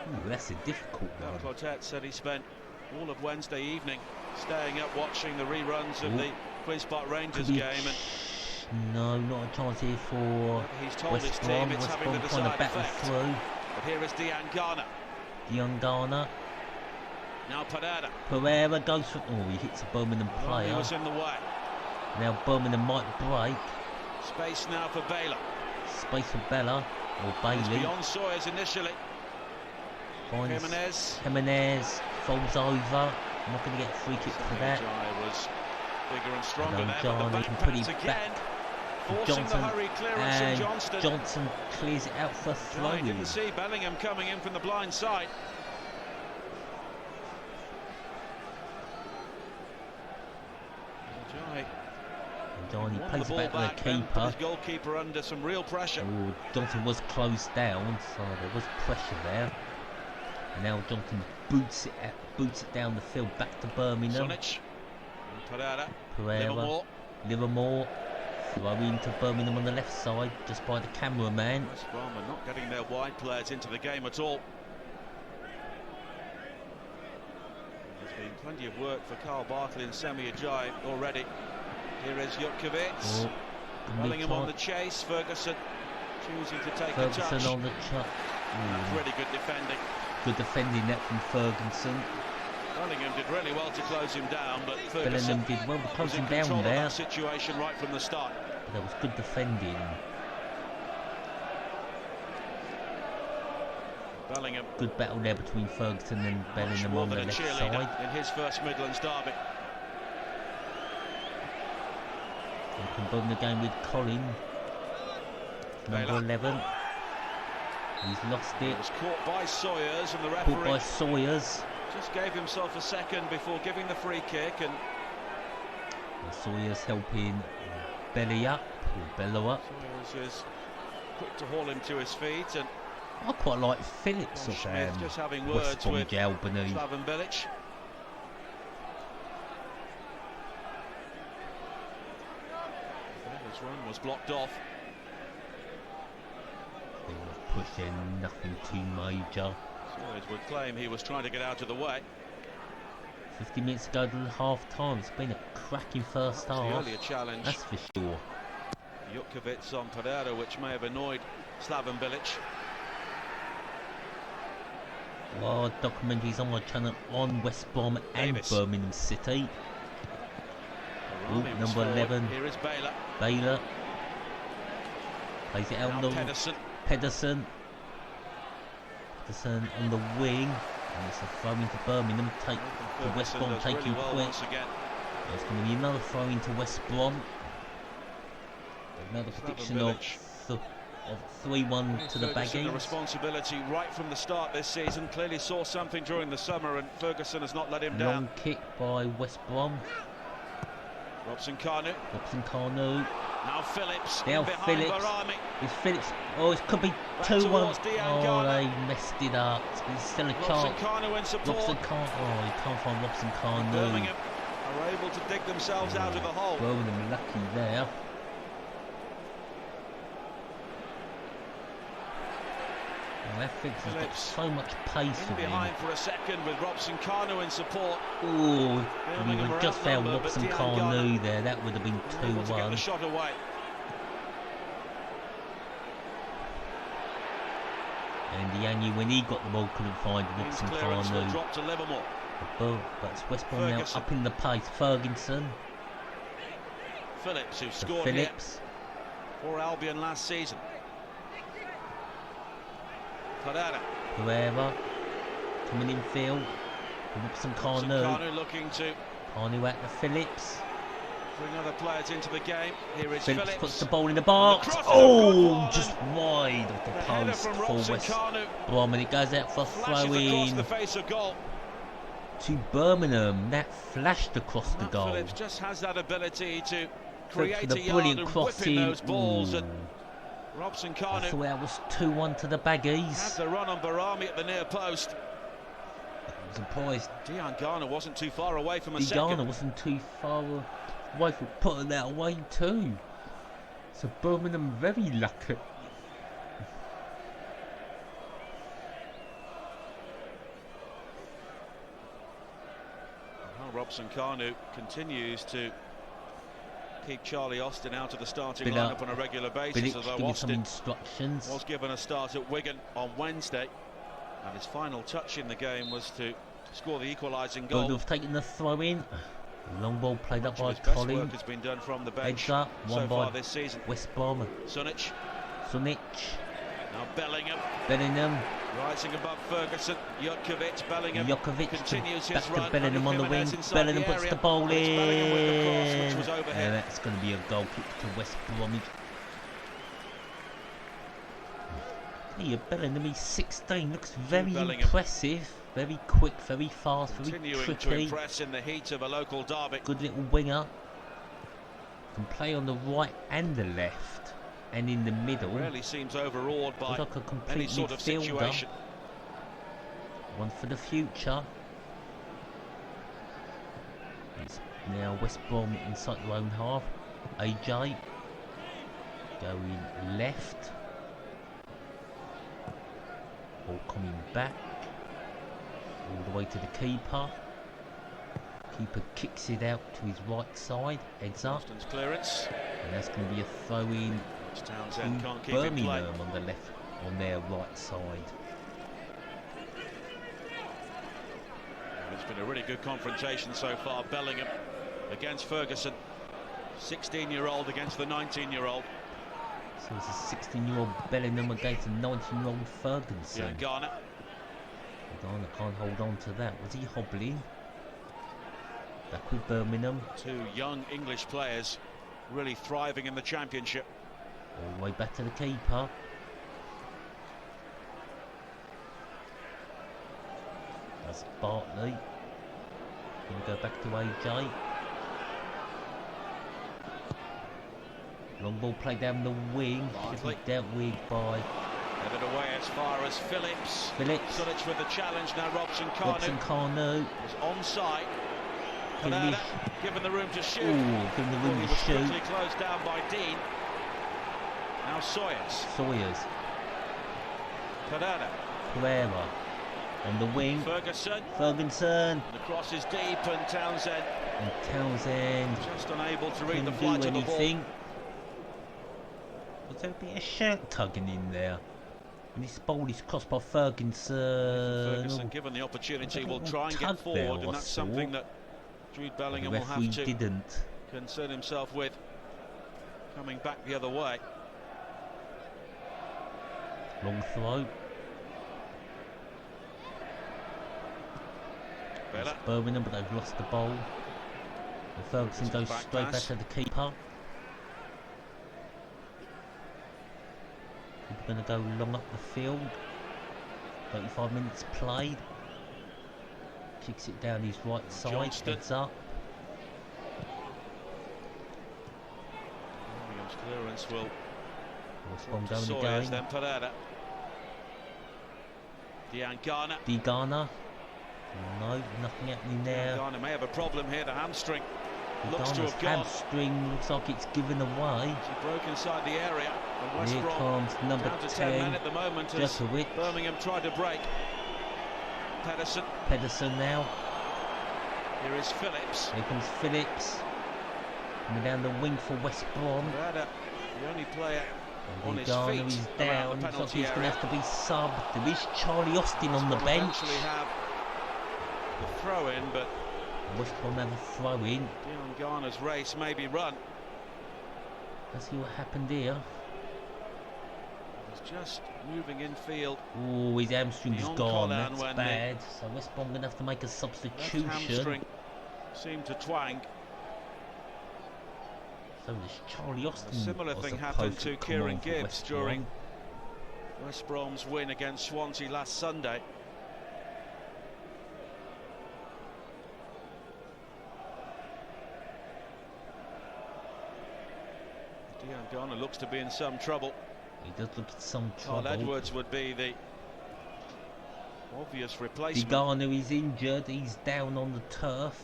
[SPEAKER 2] Ooh, that's a difficult one.
[SPEAKER 1] Quartet said he spent all of Wednesday evening, staying up watching the reruns of the Queen's Park Rangers game. And
[SPEAKER 2] no, not a chance here for
[SPEAKER 1] he's told
[SPEAKER 2] West
[SPEAKER 1] his
[SPEAKER 2] Brom.
[SPEAKER 1] team it's
[SPEAKER 2] West
[SPEAKER 1] having the
[SPEAKER 2] Brom trying to
[SPEAKER 1] desired
[SPEAKER 2] battle
[SPEAKER 1] effect.
[SPEAKER 2] through.
[SPEAKER 1] But here is
[SPEAKER 2] Gardner.
[SPEAKER 1] Now
[SPEAKER 2] Pereira goes for... Oh, he hits a Birmingham player.
[SPEAKER 1] He was in the way.
[SPEAKER 2] Now Birmingham might break.
[SPEAKER 1] Space now for Baylor.
[SPEAKER 2] Space for Bella. Or Bailey.
[SPEAKER 1] It's beyond Sawyers initially.
[SPEAKER 2] Jimenez falls over. I'm not going to get a free kick for that.
[SPEAKER 1] Was bigger and stronger there.
[SPEAKER 2] John looking pretty back. Johnson, and Johnson clears it out for throwing.
[SPEAKER 1] You can see Bellingham coming in from the blind side.
[SPEAKER 2] Johnny plays it back to the keeper.
[SPEAKER 1] His goalkeeper under some real pressure.
[SPEAKER 2] Oh, Johnson was closed down, so there was pressure there. And now Johnson boots it down the field back to Birmingham. Pereira, Livermore. Throw into Birmingham on the left side, just by the cameraman.
[SPEAKER 1] West Brom are not getting their wide players into the game at all. There's been plenty of work for Carl Barkley and Semi Ajayi already. Here is Jutkiewicz. Bellingham on the chase. Ferguson choosing to take a touch.
[SPEAKER 2] Ferguson on the touch.
[SPEAKER 1] That's really good defending.
[SPEAKER 2] Good defending that from Ferguson.
[SPEAKER 1] Bellingham did really well to close him down, but Ferguson
[SPEAKER 2] did well to close him down there.
[SPEAKER 1] That situation right from the start.
[SPEAKER 2] But that was good defending.
[SPEAKER 1] Bellingham.
[SPEAKER 2] Good battle there between Ferguson and Bellingham on the left side.
[SPEAKER 1] In his first Midlands derby.
[SPEAKER 2] He can bring the game with Colin. Number 11. He's lost it.
[SPEAKER 1] He was caught by Sawyers, and the referee
[SPEAKER 2] caught by Sawyers.
[SPEAKER 1] Just gave himself a second before giving the free kick, and
[SPEAKER 2] Sawyers helping Belly up, or Bello up.
[SPEAKER 1] Sawyers is quick to haul him to his feet, and
[SPEAKER 2] I quite like Phillips of
[SPEAKER 1] Smith just having words with Slaven Bilic. His run was blocked off.
[SPEAKER 2] They were pushing nothing too major.
[SPEAKER 1] Sawyers would claim he was trying to get out of the way.
[SPEAKER 2] 50 minutes ago to half-time. It's been a cracking first half.
[SPEAKER 1] Earlier challenge.
[SPEAKER 2] That's for sure.
[SPEAKER 1] Jutkiewicz on Pereira, which may have annoyed Slaven Bilic.
[SPEAKER 2] Well, documentaries on my channel on West Brom and Birmingham City. Ooh, number 11.
[SPEAKER 1] Here is Baylor.
[SPEAKER 2] Baylor plays it out on the Pedersen on the wing, and it's a throw into Birmingham. The West Brom taking quick. There's going to be another throw into West Brom. Another prediction of 3-1 to the Baggies.
[SPEAKER 1] The responsibility right from the start this season. Clearly saw something during the summer, and Ferguson has not let him down.
[SPEAKER 2] Long kick by West Brom.
[SPEAKER 1] Robson Kanu. Now Phillips.
[SPEAKER 2] It's Phillips. Oh, it could be 2-1. Oh, they messed it up. There's still a chance. Robson Kanu. Oh, you can't find Robson Kanu.
[SPEAKER 1] Birmingham are able to dig themselves out of the hole.
[SPEAKER 2] Birmingham lucky there. That Phillips has got so much pace for him.
[SPEAKER 1] Behind for a second with Robson Kanu in support.
[SPEAKER 2] Oh, we would just found Robson Kanu there. That would have been 2-1.
[SPEAKER 1] The shot away.
[SPEAKER 2] And Yanni, when he got the ball, couldn't find Robson Kanu.
[SPEAKER 1] Drop to Livermore.
[SPEAKER 2] But it's West Brom now up in the pace. Ferguson.
[SPEAKER 1] Phillips, who scored here for Albion last season.
[SPEAKER 2] Pereira coming in field. Robson Kanu
[SPEAKER 1] looking to
[SPEAKER 2] Kanu at the Phillips.
[SPEAKER 1] Bring other players into the game. Here is
[SPEAKER 2] Phillips puts the ball in the box. Oh, just wide of the post for West Brom, and it goes out for throw-in to Birmingham. That flashed across the goal.
[SPEAKER 1] Phillips just has that ability to create a
[SPEAKER 2] brilliant crossing.
[SPEAKER 1] Those balls. Robson Kanu.
[SPEAKER 2] I thought that was 2-1 to the Baggies.
[SPEAKER 1] Had the run on Barami at the near post.
[SPEAKER 2] I'm surprised
[SPEAKER 1] Gardner wasn't too far away from a second.
[SPEAKER 2] Gardner wasn't too far away from putting that away too. So Birmingham very lucky.
[SPEAKER 1] Robson Kanu continues to keep Charlie Austin out of the starting lineup on a regular basis, although Austin was given a start at Wigan on Wednesday, and his final touch in the game was to score the equalising goal.
[SPEAKER 2] Would have taken the throw in. Long ball played up by
[SPEAKER 1] Collins.
[SPEAKER 2] Collins.
[SPEAKER 1] Work has been done from the bench
[SPEAKER 2] so far
[SPEAKER 1] this season.
[SPEAKER 2] West Brom.
[SPEAKER 1] Sunic. Now Bellingham. Rising above Ferguson. Jutkiewicz. Bellingham. Continues his
[SPEAKER 2] back
[SPEAKER 1] run.
[SPEAKER 2] to Bellingham on the wing. Bellingham puts the ball in. And that's going to be a goal kick to West Bromwich. Yeah, Bellingham, he's 16. Looks very impressive. Very quick, very fast, very tricky.
[SPEAKER 1] To impress in the heat of a local derby.
[SPEAKER 2] Good little winger. Can play on the right and the left, and in the middle.
[SPEAKER 1] Really seems overawed by
[SPEAKER 2] like a complete
[SPEAKER 1] any sort of situation.
[SPEAKER 2] One for the future. It's now West Brom inside their own half. AJ going left. Ball coming back. All the way to the keeper. Keeper kicks it out to his right side, heads up.
[SPEAKER 1] Clearance.
[SPEAKER 2] And that's going to be a throw in to Birmingham on the left, on their right side.
[SPEAKER 1] It's been a really good confrontation so far. Bellingham against Ferguson. 16-year-old against the 19-year-old.
[SPEAKER 2] So it's a 16-year-old Bellingham against a 19-year-old Ferguson.
[SPEAKER 1] Yeah, Gardner.
[SPEAKER 2] Gardner can't hold on to that. Was he hobbling? Back with Birmingham.
[SPEAKER 1] Two young English players really thriving in the Championship.
[SPEAKER 2] All the way back to the keeper. That's Bartley. Going to go back to AJ. Long ball played down the wing. Should be dealt with by...
[SPEAKER 1] Headed away as far as Phillips. Sunic with the challenge now. Robson Kanu is onside. Pereira given the room to shoot.
[SPEAKER 2] Given the room to shoot.
[SPEAKER 1] Quickly closed down by Dean. Now Sawyers. Pereira
[SPEAKER 2] on the wing.
[SPEAKER 1] Ferguson.
[SPEAKER 2] The
[SPEAKER 1] cross is deep and Townsend.
[SPEAKER 2] Just
[SPEAKER 1] unable to read the flight of the ball.
[SPEAKER 2] Was there a bit of shirt tugging in there? And this ball is crossed by Ferguson.
[SPEAKER 1] Ferguson, given the opportunity, will try and get forward, and that's something that Jude Bellingham will have to concern himself with. Coming back the other way.
[SPEAKER 2] Long throw. Birmingham, but they've lost the ball. And Ferguson goes straight back to the keeper. We're going to go long up the field. 35 minutes played. Kicks it down his right side. Heads up.
[SPEAKER 1] Birmingham's clearance will
[SPEAKER 2] going
[SPEAKER 1] Sawyers, then Pereira.
[SPEAKER 2] Gardner. No, nothing happening there.
[SPEAKER 1] Gardner may have a problem here. The hamstring looks to have gone.
[SPEAKER 2] Hamstring looks like it's given away.
[SPEAKER 1] He broke inside the area.
[SPEAKER 2] Here comes number 10.
[SPEAKER 1] Men at the moment.
[SPEAKER 2] Jutkiewicz.
[SPEAKER 1] Birmingham tried to break.
[SPEAKER 2] Pedersen now.
[SPEAKER 1] Here is Phillips.
[SPEAKER 2] Here comes Phillips. Coming down the wing for West Brom.
[SPEAKER 1] The only player on his
[SPEAKER 2] Gardner
[SPEAKER 1] feet
[SPEAKER 2] is down. Looks like he's going to have to be subbed. There is Charlie Austin on the bench.
[SPEAKER 1] Have the throw in, but
[SPEAKER 2] West Brom have a throw in.
[SPEAKER 1] Dion Garner's race may be run.
[SPEAKER 2] Let's see what happened here.
[SPEAKER 1] He's just moving infield.
[SPEAKER 2] Oh, his hamstring's gone. That's bad. So West Brom going to have to make a substitution.
[SPEAKER 1] Hamstring seemed to twang.
[SPEAKER 2] So there's Charlie Austin.
[SPEAKER 1] A similar thing happened to Kieran Gibbs during West Brom's win against Swansea last Sunday. Dion Garner looks to be in some trouble.
[SPEAKER 2] He does look in some trouble.
[SPEAKER 1] Carl Edwards would be the obvious replacement.
[SPEAKER 2] Gardner is injured. He's down on the turf.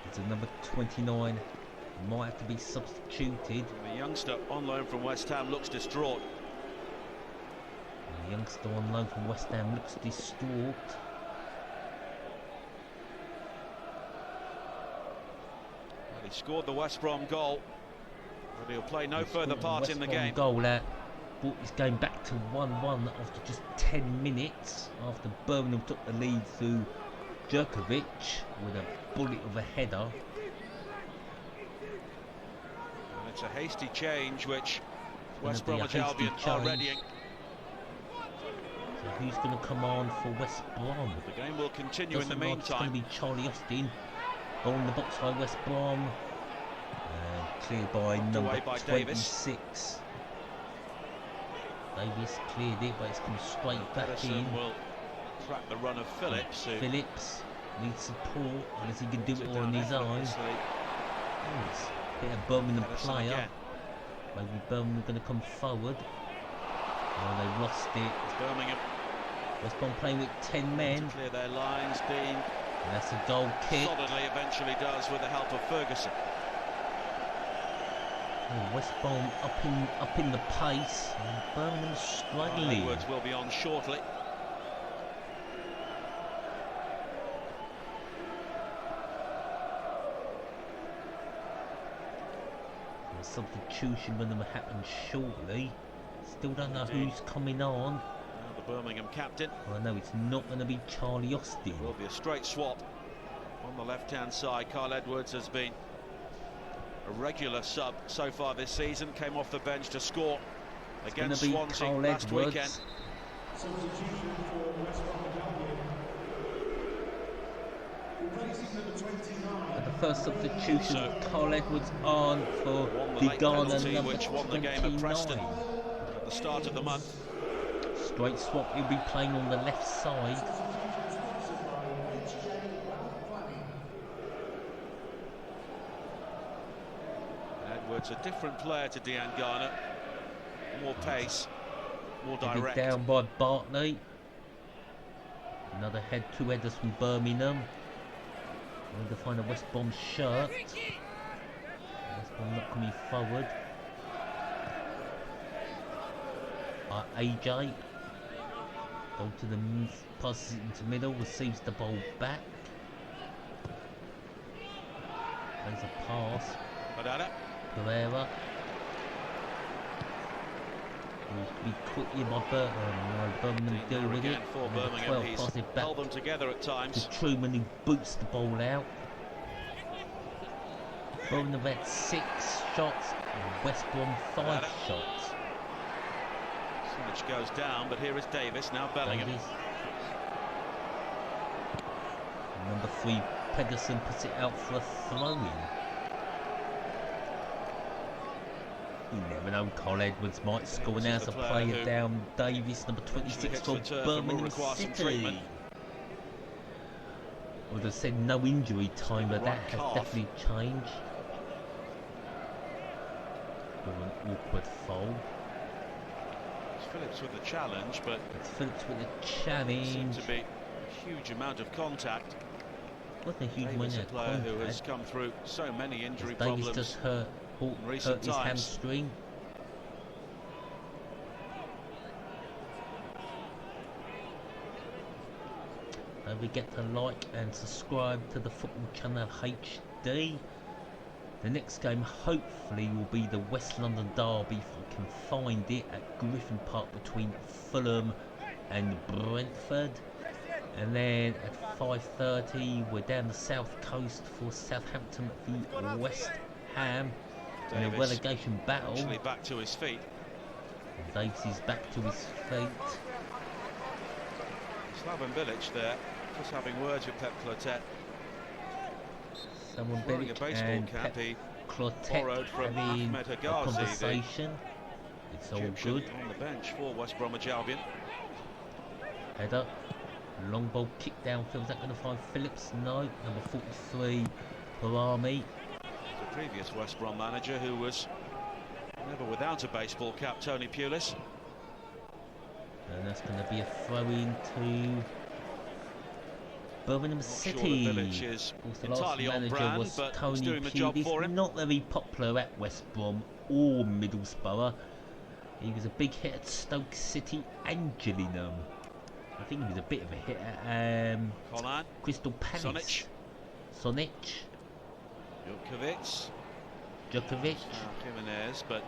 [SPEAKER 2] There's a number 29. Might have to be substituted.
[SPEAKER 1] The youngster on loan from West Ham looks distraught.
[SPEAKER 2] The youngster on loan from West Ham looks distraught.
[SPEAKER 1] Well, he scored the West Brom goal, but he'll play no further part in the game.
[SPEAKER 2] Goal that brought this game back to 1-1 after just 10 minutes, after Birmingham took the lead through Jutkiewicz with a bullet of a header.
[SPEAKER 1] And it's a hasty change which West Bromwich Albion are readying.
[SPEAKER 2] So who's going to come on for West Brom?
[SPEAKER 1] The game will continue in the meantime.
[SPEAKER 2] It's going to be Charlie Austin. Ball in the box by West Brom. Cleared by number 26. Davis cleared it, but it's come straight back in.
[SPEAKER 1] Will track the run of Phillips.
[SPEAKER 2] Phillips needs support, unless he can do it all on his own. It's a bit of Birmingham player.
[SPEAKER 1] Again.
[SPEAKER 2] Maybe Birmingham are going to come forward. Oh, they've lost it.
[SPEAKER 1] It's Birmingham.
[SPEAKER 2] West Brom playing with 10 men.
[SPEAKER 1] To clear their lines, Dean.
[SPEAKER 2] And that's a goal kick.
[SPEAKER 1] Solidly eventually does with the help of Ferguson.
[SPEAKER 2] Oh, West Brom up in the pace. And Birmingham struggling.
[SPEAKER 1] Edwards will be on shortly.
[SPEAKER 2] The substitution going to happen shortly. Still don't know who's coming on.
[SPEAKER 1] The Birmingham captain.
[SPEAKER 2] Well, I know it's not going to be Charlie Austin.
[SPEAKER 1] It will be a straight swap on the left-hand side. Kyle Edwards has been a regular sub so far this season. Came off the bench to score against Swansea last weekend.
[SPEAKER 2] And the first substitution, Kyle Edwards on for the Gardner number
[SPEAKER 1] which won the game at Preston at the start of the month.
[SPEAKER 2] Straight swap, he'll be playing on the left side.
[SPEAKER 1] Edwards, a different player to Dean Gardner. More pace, more direct.
[SPEAKER 2] Down by Bartley. Another two headers from Birmingham. Going to find a West Brom shirt. West Brom not coming forward. AJ. Go to the passes it into middle, receives the ball back. There's a pass. Pereira. Needs to be quick here by Birmingham deal with it.
[SPEAKER 1] For Birmingham, he's held them together at times.
[SPEAKER 2] To Truman, who boots the ball out. Birmingham had 6 shots and West Brom 5 shots.
[SPEAKER 1] Which goes down, but here is Davis, now Bellingham.
[SPEAKER 2] Number 3, Pedersen puts it out for a throw-in. You never know, Kyle Edwards might score now as a player down. Davis, number 26 for Birmingham City. I would have said no injury time, but that has definitely changed. With an awkward foul.
[SPEAKER 1] Phillips with the challenge, but
[SPEAKER 2] it's Phillips with the challenge.
[SPEAKER 1] Seems to be a huge amount of contact.
[SPEAKER 2] What a huge amount of
[SPEAKER 1] player who has come through so many injury
[SPEAKER 2] problems.
[SPEAKER 1] Davis
[SPEAKER 2] just hurt his hamstring. Don't forget to like and subscribe to the Football Channel HD. The next game hopefully will be the West London derby, if I can find it, at Griffin Park between Fulham and Brentford. And then at 5:30 we're down the south coast for Southampton v West Ham in a relegation battle.
[SPEAKER 1] Actually back to his feet.
[SPEAKER 2] And Davis is back to his feet.
[SPEAKER 1] Slaven Bilic there, just having words with Pep Clotet.
[SPEAKER 2] Someone Bilic and Pep Clotet having a conversation. It's all good.
[SPEAKER 1] On the bench for West Bromwich Albion.
[SPEAKER 2] Header. Long ball kick downfield. Is that going to find Phillips? No. Number 43, Parami.
[SPEAKER 1] The previous West Brom manager who was never without a baseball cap, Tony Pulis.
[SPEAKER 2] And that's going to be a throw-in to Birmingham City.
[SPEAKER 1] Sure the last manager was
[SPEAKER 2] Tony Pulis. Not very popular at West Brom or Middlesbrough. He was a big hit at Stoke City and Gillingham. I think he was a bit of a hit at Crystal Palace. Sonic. Jutkiewicz.
[SPEAKER 1] Jimenez, but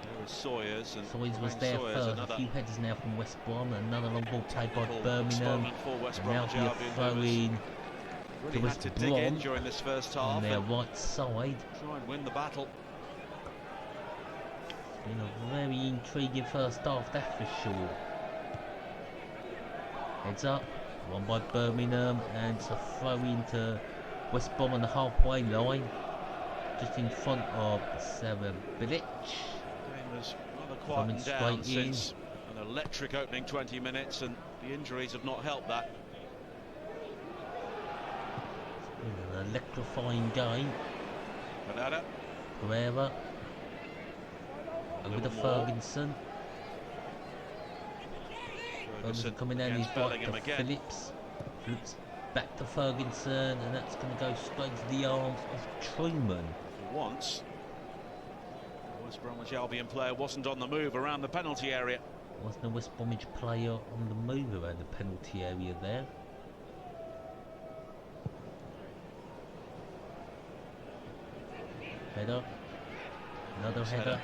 [SPEAKER 1] there was Sawyers. And
[SPEAKER 2] Sawyers was there first. A few headers now from West Brom. Another long ball played by Birmingham. And now be a throw-in to West Brom
[SPEAKER 1] during this first half
[SPEAKER 2] on their right side.
[SPEAKER 1] Try and win the battle.
[SPEAKER 2] It's been a very intriguing first half, that's for sure. Heads up, won by Birmingham, and it's a throw-in to West Brom on the halfway line, just in front of Sarah Bilic.
[SPEAKER 1] Game was rather quietened down since an electric opening 20 minutes, and the injuries have not helped that.
[SPEAKER 2] It's been an electrifying game. Pereira over to Ferguson. Ferguson coming down his right to Phillips. Phillips back to Ferguson, and that's going to go straight to the arms of Truman.
[SPEAKER 1] For once, the West Bromwich Albion player wasn't on the move around the penalty area.
[SPEAKER 2] Wasn't a West Bromwich player on the move around the penalty area there. Header. Another header.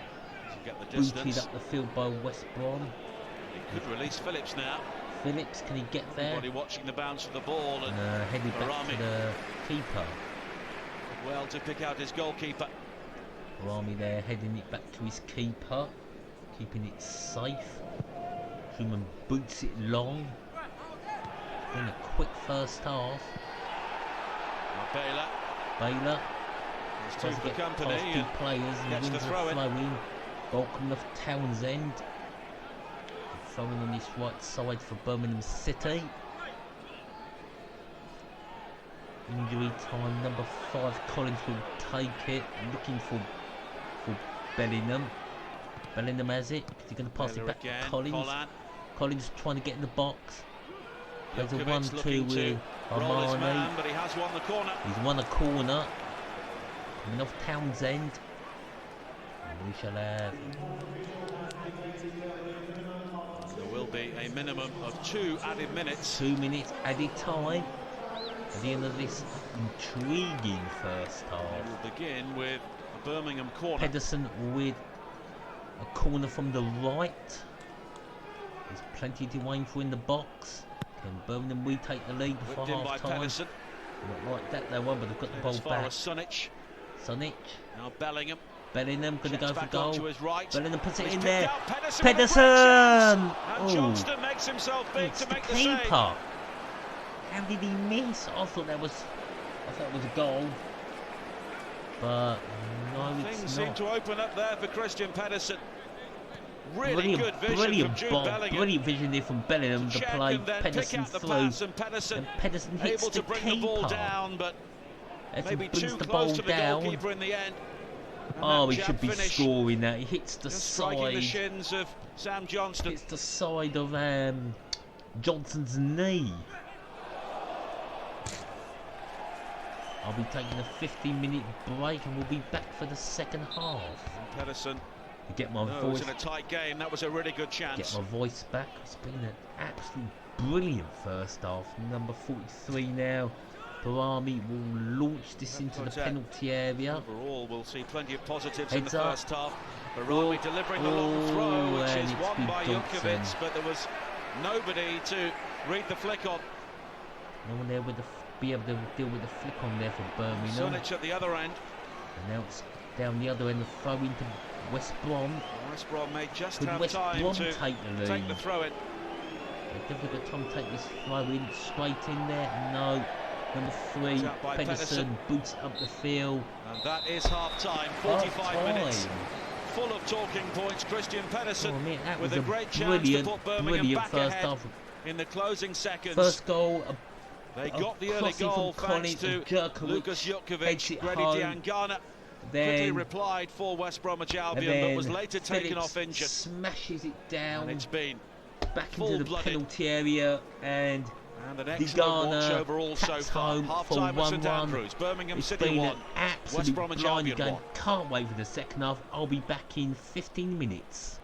[SPEAKER 2] Booted up the field by West Brom.
[SPEAKER 1] He could release Phillips now.
[SPEAKER 2] Phillips, can he get there?
[SPEAKER 1] Everybody watching the bounce of the ball, and
[SPEAKER 2] headed back to the keeper.
[SPEAKER 1] Well, to pick out his goalkeeper.
[SPEAKER 2] Barami there, heading it back to his keeper, keeping it safe. Truman boots it long. In a quick first half. Baylor.
[SPEAKER 1] There's two for company.
[SPEAKER 2] Past two players and wins the throw-in. Ball coming off Townsend. Throwing on his right side for Birmingham City. Injury time, number 5 Collins will take it, looking for Bellingham. Bellingham has it. Is he going to pass it back to Collins? Collins trying to get in the box. There's a 1-2 with Armani.
[SPEAKER 1] But he has won the corner.
[SPEAKER 2] He's won a corner. Coming off Townsend. And we shall have...
[SPEAKER 1] There will be a minimum of 2 added minutes.
[SPEAKER 2] 2 minutes added time at the end of this intriguing first half.
[SPEAKER 1] We'll begin with a Birmingham corner.
[SPEAKER 2] Pedersen with a corner from the right. There's plenty to aim for in the box. Can Birmingham retake the lead before half time? Not like that they won, but they've got the ball back.
[SPEAKER 1] Sonic. Now Bellingham
[SPEAKER 2] going to go for goal.
[SPEAKER 1] Right.
[SPEAKER 2] Bellingham puts it in there. Pedersen! And
[SPEAKER 1] Johnston makes himself big to make the save.
[SPEAKER 2] How did he miss? I thought it was a goal. But no, it's
[SPEAKER 1] Things
[SPEAKER 2] not.
[SPEAKER 1] seem to open up there for Christian Pedersen. Really good vision from Jude Bellingham.
[SPEAKER 2] Brilliant vision there from Bellingham to play Pedersen through. And Pedersen hits
[SPEAKER 1] able to bring
[SPEAKER 2] keeper.
[SPEAKER 1] the ball down, but maybe too
[SPEAKER 2] the
[SPEAKER 1] close
[SPEAKER 2] ball
[SPEAKER 1] to the
[SPEAKER 2] down.
[SPEAKER 1] goalkeeper in the end.
[SPEAKER 2] Oh, he should be scoring that. He hits the
[SPEAKER 1] just
[SPEAKER 2] side.
[SPEAKER 1] Striking the shins of Sam Johnston.
[SPEAKER 2] Hits the side of Johnson's knee. I'll be taking a 15-minute break and we'll be back for the second half.
[SPEAKER 1] Pedersen.
[SPEAKER 2] Get my voice.
[SPEAKER 1] It was in a tight game. That was a really good chance.
[SPEAKER 2] Get my voice back. It's been an absolutely brilliant first half. Number 43 now. Barami will launch this into the penalty area.
[SPEAKER 1] Overall, we'll see plenty of positives in the first half. Barami delivering the long throw, which is won by Jutkiewicz, but there was nobody to read the flick on.
[SPEAKER 2] No one there with be able to deal with the flick on there for Birmingham.
[SPEAKER 1] Sonic at the other end.
[SPEAKER 2] And now it's down the other end, the throw into West Brom.
[SPEAKER 1] West Brom may just
[SPEAKER 2] Could
[SPEAKER 1] have
[SPEAKER 2] West
[SPEAKER 1] time
[SPEAKER 2] Brom
[SPEAKER 1] to take the throw in.
[SPEAKER 2] They've definitely got time to take this throw in straight in there. No. Number 3, Pedersen boots up the field.
[SPEAKER 1] And that is half time, 45 minutes. Full of talking points. Christian Pedersen with a great chance to put Birmingham back ahead in the closing seconds.
[SPEAKER 2] First goal.
[SPEAKER 1] They got the early goal thanks to Lucas Jutkiewicz. Gardner quickly replied for West Bromwich Albion, but was later taken off injured.
[SPEAKER 2] Smashes it down.
[SPEAKER 1] And it's been
[SPEAKER 2] back into the penalty area, and
[SPEAKER 1] an excellent watch overall so far. Half-time at St Andrews. Birmingham City 1. West Bromwich Albion 1.
[SPEAKER 2] Can't wait for the second half. I'll be back in 15 minutes.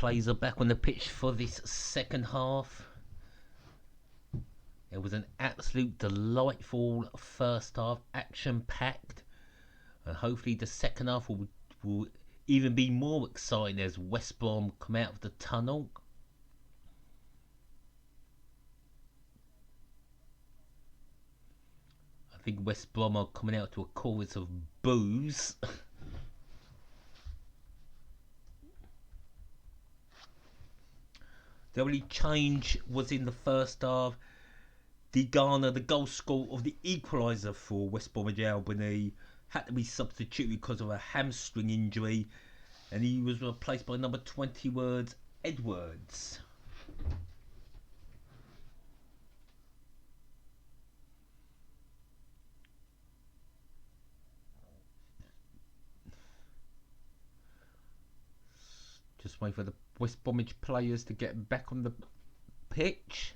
[SPEAKER 2] players are back on the pitch for this second half. It was an absolute delightful first half, action-packed, and hopefully the second half will even be more exciting as West Brom come out of the tunnel. I think West Brom are coming out to a chorus of boos. The only change was in the first half. Gardner, the goal scorer of the equaliser for West Bromwich Albion, had to be substituted because of a hamstring injury, and he was replaced by number 20 Edwards. Just wait for the West Bromwich players to get back on the pitch.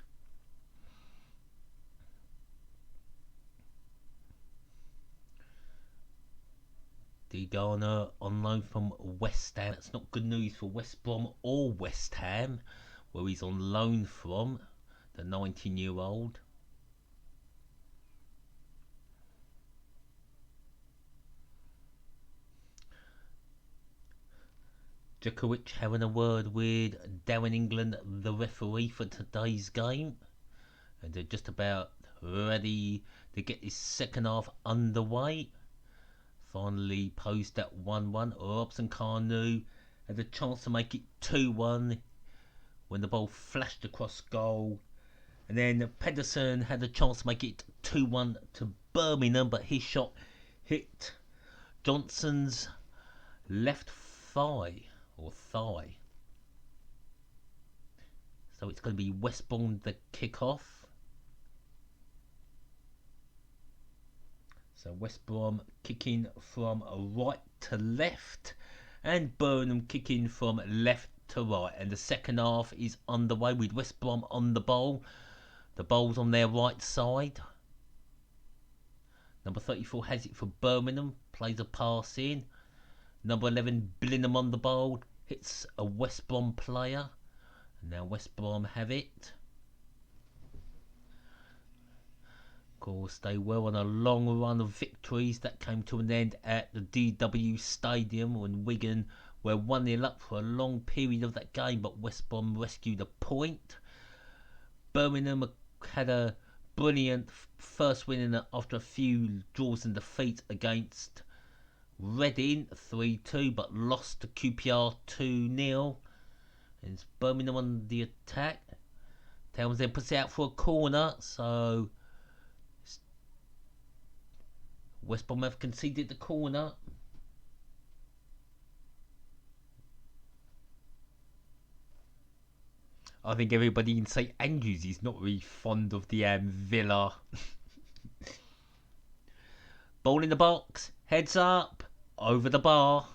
[SPEAKER 2] Gardner on loan from West Ham. That's not good news for West Brom or West Ham, where he's on loan from, the 19-year-old. Jutkiewicz having a word with Darren England, the referee for today's game, and they're just about ready to get this second half underway. Finally posed at 1-1. Robson Carnu had a chance to make it 2-1 when the ball flashed across goal, and then Pedersen had a chance to make it 2-1 to Birmingham, but his shot hit Johnson's left thigh. So it's going to be West Brom the kick-off. So West Brom kicking from right to left, and Birmingham kicking from left to right. And the second half is underway with West Brom on the ball. The ball's on their right side. Number 34 has it for Birmingham, plays a pass in. Number 11, Billingham on the ball, hits a West Brom player. And now West Brom have it. Of course, they were on a long run of victories that came to an end at the DW Stadium when Wigan were 1-0 up for a long period of that game, but West Brom rescued a point. Birmingham had a brilliant first win after a few draws and defeats against Reading 3-2, but lost to QPR 2-0. And it's Birmingham on the attack. Townsend puts it out for a corner, so West Brom have conceded the corner. I think everybody in St Andrews is not really fond of the Villa. Ball in the box, heads up, over the bar.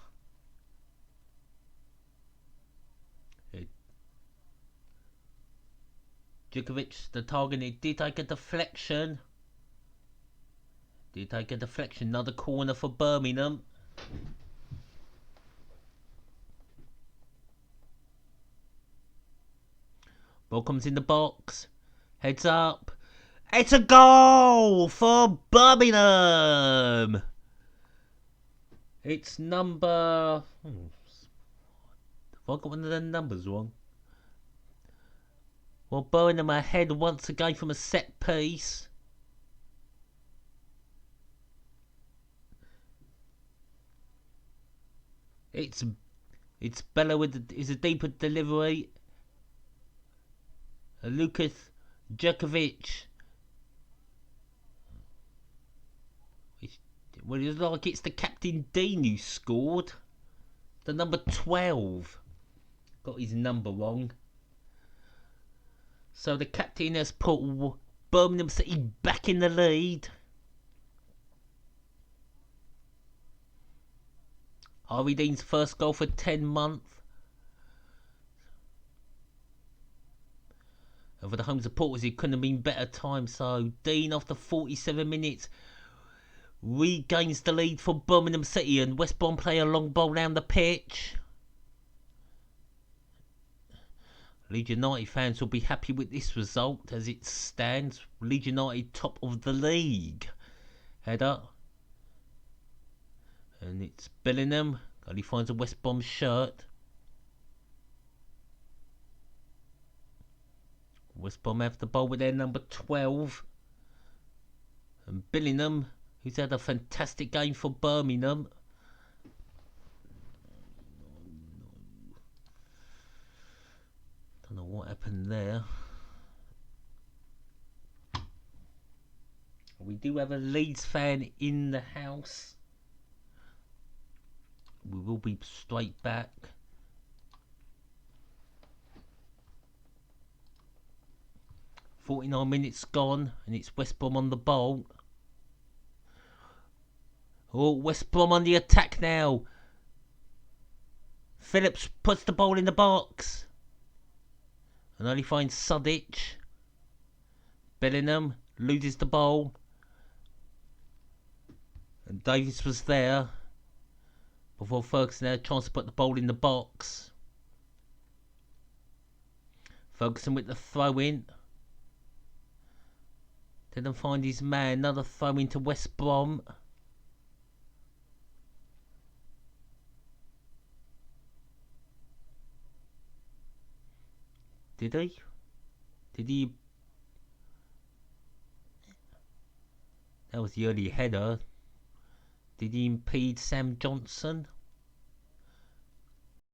[SPEAKER 2] Jutkiewicz, the target, it did take a deflection. Another corner for Birmingham. Ball comes in the box. Heads up. It's a goal for Birmingham. It's number... have I got one of the numbers wrong? Well, Birmingham ahead once again from a set piece. It's Bella is a deeper delivery. Lucas Jutkiewicz. Well, it's like it's the Captain Dean who scored. The number 12. Got his number wrong. So the captain has put Birmingham City back in the lead. Harvey Dean's first goal for 10 months. And for the home supporters, it couldn't have been better time. So Dean, after 47 minutes, regains the lead for Birmingham City, and West Brom play a long ball down the pitch. Leeds United fans will be happy with this result as it stands. Leeds United top of the league. Header. And it's Bellingham. And he finds a West Brom shirt. West Brom have the ball with their number 12. And Bellingham, who's had a fantastic game for Birmingham. Don't know what happened there. We do have a Leeds fan in the house. We will be straight back. "49 minutes gone, and it's West Brom on the ball. Oh, West Brom on the attack now. Phillips puts the ball in the box. And only finds Sudic. Bellingham loses the ball. And Davis was there before Ferguson had a chance to put the ball in the box. Ferguson with the throw in. Didn't find his man. Another throw into West Brom. Did he? Did he? That was the early header. Did he impede Sam Johnson?